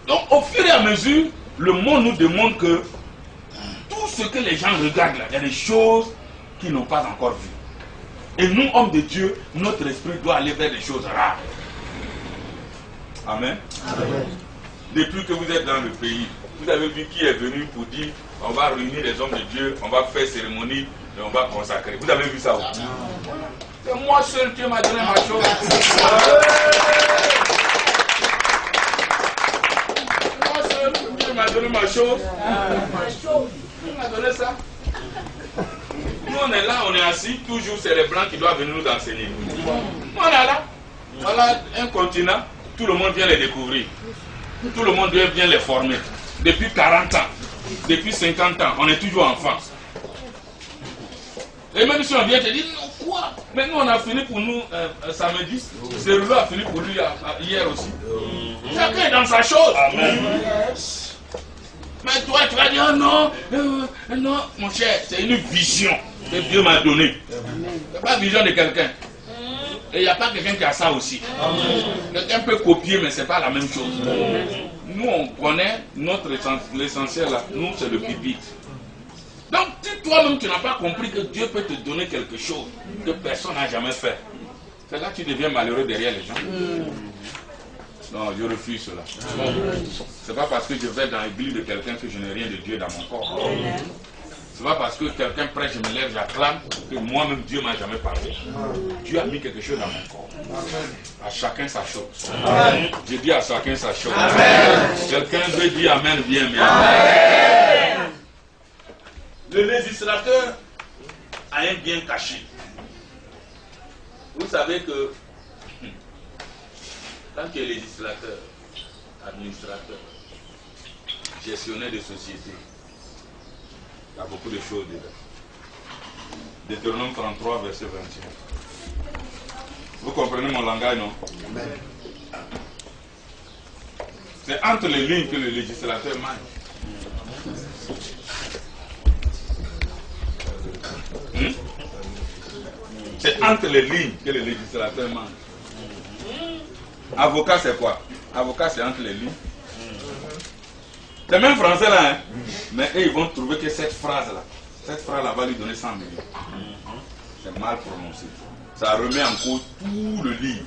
Donc, au fur et à mesure, le monde nous démontre que tout ce que les gens regardent là, il y a des choses qu'ils n'ont pas encore vues. Et nous, hommes de Dieu, notre esprit doit aller vers des choses rares. Amen. Amen. Depuis que vous êtes dans le pays, vous avez vu qui est venu pour dire on va réunir les hommes de Dieu, on va faire cérémonie et on va consacrer. Vous avez vu ça où? C'est moi seul, Dieu m'a donné ma chose. Moi seul, Dieu m'a donné ma chose. Dieu m'a donné ça. Nous on est là, on est assis, toujours c'est les blancs qui doivent venir nous enseigner. On est là. Voilà un continent, tout le monde vient les découvrir. Tout le monde vient les former. Depuis 40 ans, depuis 50 ans, on est toujours enfant. Et même si on vient te dire, non, quoi? Mais nous, on a fini pour nous samedi. Cérulo a fini pour lui hier aussi. Chacun est dans sa chose. Amen. Mais toi, tu vas dire, non, non, mon cher, c'est une vision que Dieu m'a donnée. Ce n'est pas la vision de quelqu'un. Et il n'y a pas quelqu'un qui a ça aussi. Quelqu'un peut copier, mais ce n'est pas la même chose. Nous, on connaît l'essentiel là. Nous, c'est le pupitre. Donc, si toi-même, tu n'as pas compris que Dieu peut te donner quelque chose que personne n'a jamais fait, c'est là que tu deviens malheureux derrière les gens. Non, je refuse cela. C'est pas parce que je vais dans l'église de quelqu'un que je n'ai rien de Dieu dans mon corps. C'est pas parce que quelqu'un prêche, je me lève, j'acclame, que moi-même Dieu m'a jamais parlé. Dieu a mis quelque chose dans mon corps. À chacun sa chose. Je dis à chacun sa chose. Quelqu'un veut dire Amen, bien, bien. Amen. Le législateur a un bien caché. Vous savez que quand tu es législateur, administrateur, gestionnaire de société, il y a beaucoup de choses dedans. Deutéronome 33, verset 21. Vous comprenez mon langage, non? C'est entre les lignes que le législateur mange. C'est entre les lignes que le législateur mange. Avocat, c'est quoi? Avocat, c'est entre les lignes. C'est même français là, hein? Mais eux, ils vont trouver que cette phrase-là va lui donner 100 millions. C'est mal prononcé. Ça remet en cause tout le livre.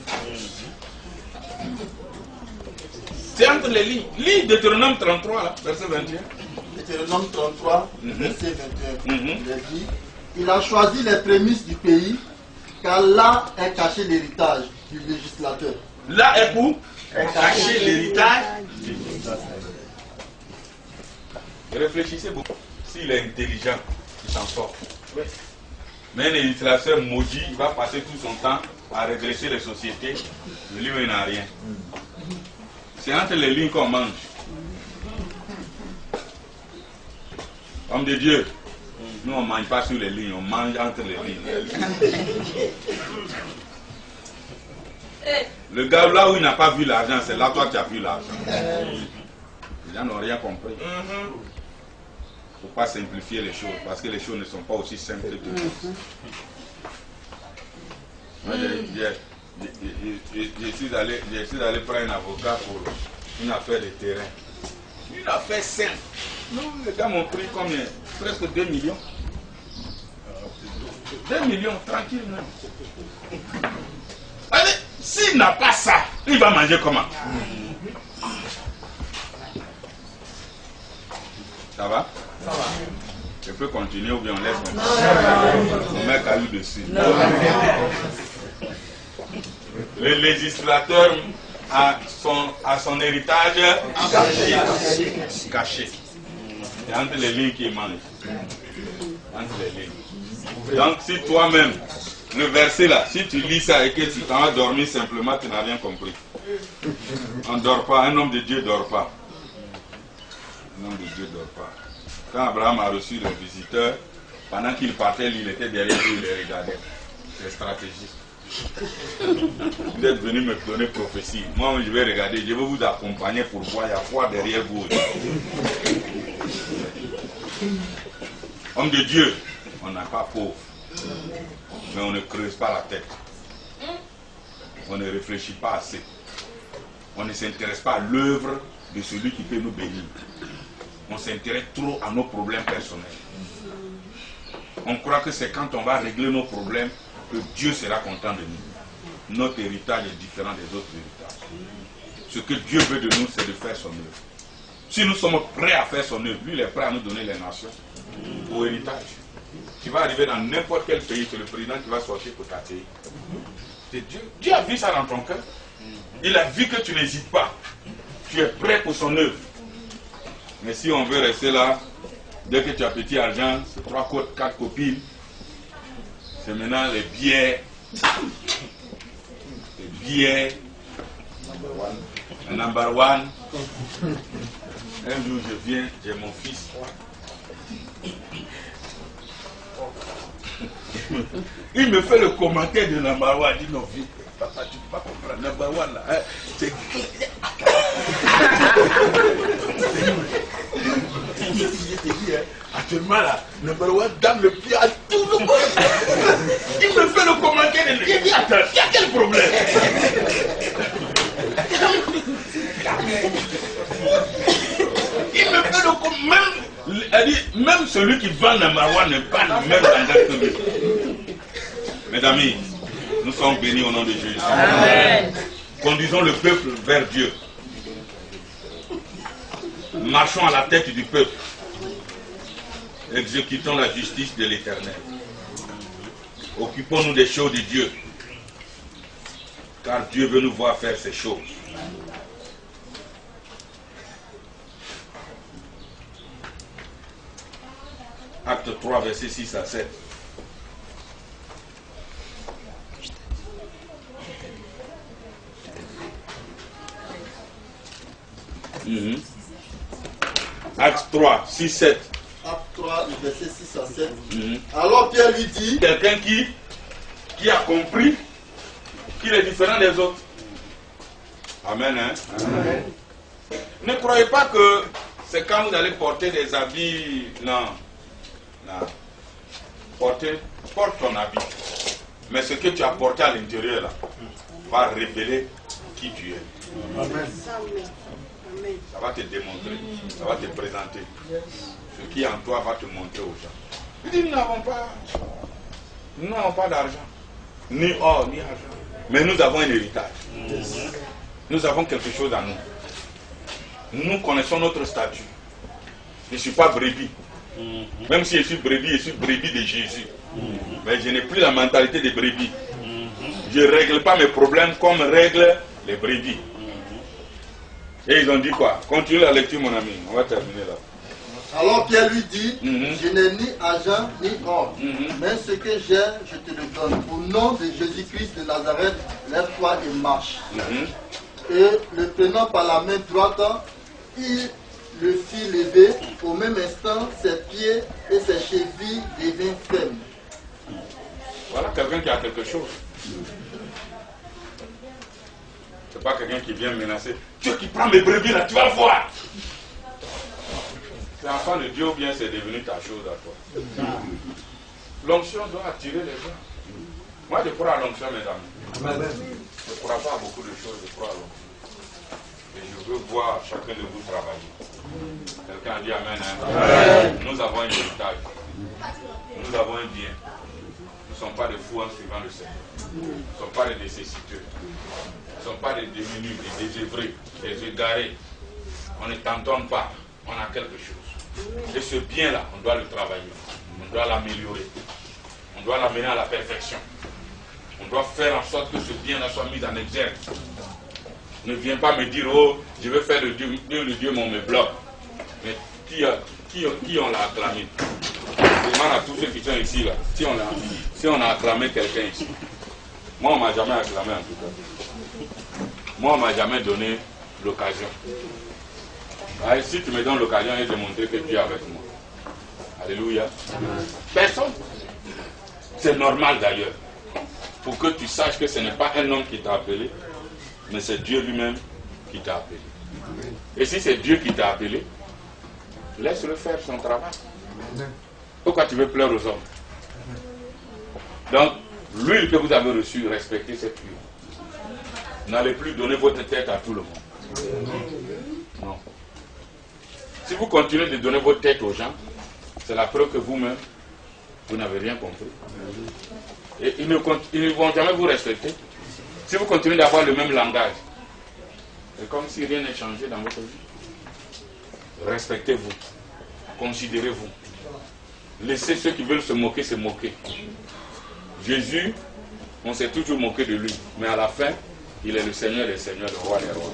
C'est entre les lignes. Lis Deutéronome 33, là, verset 21. Deutéronome 33, verset 21. Il a dit, il a choisi les prémices du pays, car là est caché l'héritage du législateur. Là est pour cacher l'héritage. Réfléchissez beaucoup. S'il est intelligent, il s'en sort. Mais un législateur maudit, il va passer tout son temps à redresser les sociétés. Lui, il n'a rien. C'est entre les lignes qu'on mange. Homme de Dieu, nous on ne mange pas sur les lignes, on mange entre les lignes. Le gars là où il n'a pas vu l'argent, c'est là toi tu as vu l'argent. Les gens n'ont rien compris. Il ne faut pas simplifier les choses parce que les choses ne sont pas aussi simples que tout. Je suis allé prendre un avocat pour une affaire de terrain. Une affaire simple. Non, les gars m'ont pris combien? Presque 2 millions. 2 millions, tranquille. Allez, s'il n'a pas ça, il va manger comment? Ça va? Ça va. Je peux continuer ou bien on laisse maintenant? On met caillou dessus. Le législateur a son héritage caché. C'est entre les lignes qu'il mange. Entre les lignes. Donc si toi-même, le verset là, si tu lis ça et que tu t'en vas dormir simplement, tu n'as rien compris. On ne dort pas, un homme de Dieu ne dort pas. Un homme de Dieu ne dort pas. Quand Abraham a reçu le visiteur, pendant qu'il partait, il était derrière lui, il les regardait. C'est stratégique. Vous êtes venu me donner prophétie. Moi, je vais regarder, je vais vous accompagner pour voir, il y a quoi derrière vous. Homme de Dieu, on n'a pas pauvre. Mais on ne creuse pas la tête. On ne réfléchit pas assez. On ne s'intéresse pas à l'œuvre de celui qui peut nous bénir. On s'intéresse trop à nos problèmes personnels. On croit que c'est quand on va régler nos problèmes que Dieu sera content de nous. Notre héritage est différent des autres héritages. Ce que Dieu veut de nous, c'est de faire son œuvre. Si nous sommes prêts à faire son œuvre, lui, il est prêt à nous donner les nations pour héritage. Tu vas arriver dans n'importe quel pays, c'est le président qui va sortir pour t'accueillir. C'est Dieu. Dieu a vu ça dans ton cœur. Il a vu que tu n'hésites pas. Tu es prêt pour son œuvre. Mais si on veut rester là, dès que tu as petit argent, c'est 3, 4 copines, c'est maintenant les billets. Les billets. Le number one. Un jour je viens, j'ai mon fils. Il me fait le commentaire de number one. Il dit non, fils, papa, tu ne peux pas comprendre. Number one là, hein, c'est. Actuellement là, number one donne le pied à tout le monde. Il me fait le commentaire de il dit attends, il y a quel problème? Il me fait le commentaire. Même celui qui vend le marois n'est pas le même langage que lui. Mes amis, nous sommes bénis au nom de Jésus. Amen. Conduisons le peuple vers Dieu. Marchons à la tête du peuple. Exécutons la justice de l'Éternel. Occupons-nous des choses de Dieu. Car Dieu veut nous voir faire ces choses. Acte 3, versets 6 à 7. Acte 3, 6, 7. Acte 3, verset 6 à 7. Alors Pierre lui dit, quelqu'un qui a compris qu'il est différent des autres. Amen. Hein? Amen. Ne croyez pas que c'est quand vous allez porter des habits. Non. Non. Porte ton habit. Mais ce que tu as porté à l'intérieur là va révéler qui tu es. Amen. Ça va te démontrer, ça va te présenter. Ce qui est en toi va te montrer aux gens. Il dit, nous n'avons pas d'argent, ni or, ni argent. Mais nous avons un héritage. Nous avons quelque chose à nous. Nous connaissons notre statut. Je ne suis pas brebis. Même si je suis brebis de Jésus. Mais je n'ai plus la mentalité des brebis. Je ne règle pas mes problèmes comme règlent les brebis. Et ils ont dit quoi? Continue la lecture, mon ami. On va terminer là. Alors Pierre lui dit, je n'ai ni argent ni or, mais ce que j'ai, je te le donne. Au nom de Jésus-Christ de Nazareth, lève-toi et marche. Et le prenant par la main droite, il le fit lever. Au même instant, ses pieds et ses chevilles devinrent fermes. Voilà quelqu'un qui a quelque chose. C'est pas quelqu'un qui vient menacer. Dieu qui prend mes brebis là, tu vas voir. C'est enfant de Dieu ou bien c'est devenu ta chose à toi. L'onction doit attirer les gens. Moi je crois à l'onction, mes amis. Je ne crois pas à beaucoup de choses, je crois à l'onction. Et je veux voir chacun de vous travailler. Quelqu'un dit amen. Hein? Nous avons un héritage. Nous avons un bien. Nous ne sommes pas des fous en suivant le Seigneur. Nous ne sommes pas des nécessiteux. Nous ne sommes pas des démunis, des désœuvrés, des égarés. On ne t'entend pas. On a quelque chose. Et ce bien-là, on doit le travailler. On doit l'améliorer. On doit l'amener à la perfection. On doit faire en sorte que ce bien-là soit mis en exergue. Ne viens pas me dire, oh, je vais faire le Dieu, mon me bloque. Mais qui on l'a acclamé? Je demande à tous ceux qui sont ici, là, si on a acclamé quelqu'un ici. Moi, on ne m'a jamais acclamé en tout cas. Moi, on ne m'a jamais donné l'occasion. Si tu me donnes l'occasion de montrer que tu es avec moi. Alléluia. Personne. C'est normal d'ailleurs. Pour que tu saches que ce n'est pas un homme qui t'a appelé, mais c'est Dieu lui-même qui t'a appelé. Et si c'est Dieu qui t'a appelé, laisse-le faire son travail. Pourquoi tu veux pleurer aux hommes? Donc, l'huile que vous avez reçue, respectez cette huile. N'allez plus donner votre tête à tout le monde. Non. Si vous continuez de donner votre tête aux gens, c'est la preuve que vous-même, Vous n'avez rien compris. Et ils ne vont jamais vous respecter. Si vous continuez d'avoir le même langage, c'est comme si rien n'est changé dans votre vie. Respectez-vous. Considérez-vous. Laissez ceux qui veulent se moquer. Jésus, on s'est toujours moqué de lui. Mais à la fin, il est le Seigneur des Seigneurs, le Roi des Rois.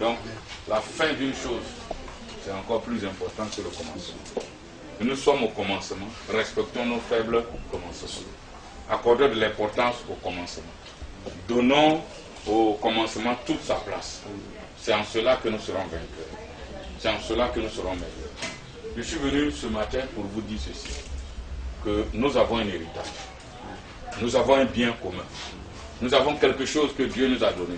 Donc, la fin d'une chose, c'est encore plus important que le commencement. Nous sommes au commencement. Respectons nos faibles commencements. Accordons de l'importance au commencement. Donnons au commencement toute sa place. C'est en cela que nous serons vainqueurs. C'est en cela que nous serons meilleurs. Je suis venu ce matin pour vous dire ceci, que nous avons un héritage. Nous avons un bien commun. Nous avons quelque chose que Dieu nous a donné.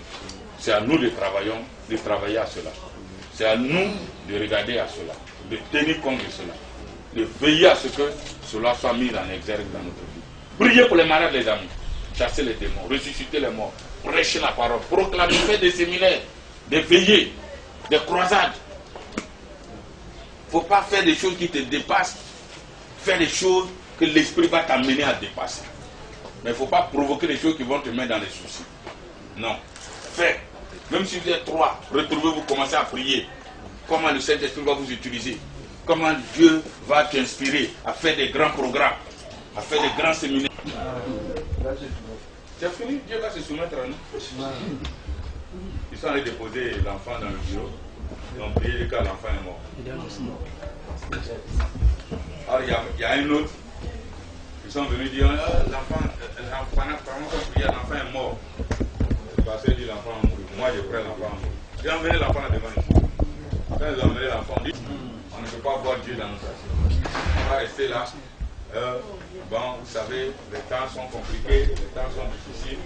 C'est à nous de travailler à cela. C'est à nous de regarder à cela, de tenir compte de cela, de veiller à ce que cela soit mis en exergue dans notre vie. Priez pour les malades, les amis. Chasser les démons, ressusciter les morts, prêcher la parole, proclamer, faire des séminaires, des veillées, des croisades. Il ne faut pas faire des choses qui te dépassent, faire des choses que l'esprit va t'amener à dépasser. Mais il ne faut pas provoquer des choses qui vont te mettre dans les soucis. Non. Fais. Même si vous êtes 3, retrouvez-vous, commencez à prier. Comment le Saint-Esprit va vous utiliser. Comment Dieu va t'inspirer à faire des grands programmes, à faire des grands séminaires. C'est fini, Dieu va se soumettre à nous. Ils sont allés déposer l'enfant dans le bureau. Ils ont prié quand l'enfant est mort. Alors il y a un autre. Ils sont venus dire l'enfant est mort. Le pasteur dit l'enfant a mouru. Moi je prends l'enfant a mouru. J'ai emmené l'enfant devant nous. Quand ils ont emmené l'enfant, on dit on ne peut pas voir Dieu dans notre assiette. On va rester là. Bon, vous savez, les temps sont compliqués, les temps sont difficiles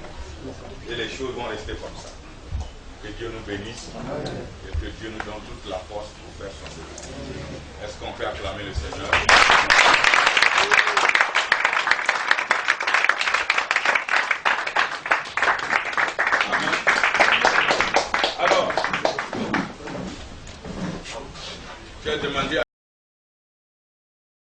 et les choses vont rester comme ça. Que Dieu nous bénisse et que Dieu nous donne toute la force pour faire son œuvre. Est-ce qu'on peut acclamer le Seigneur? Alors, j'ai demandé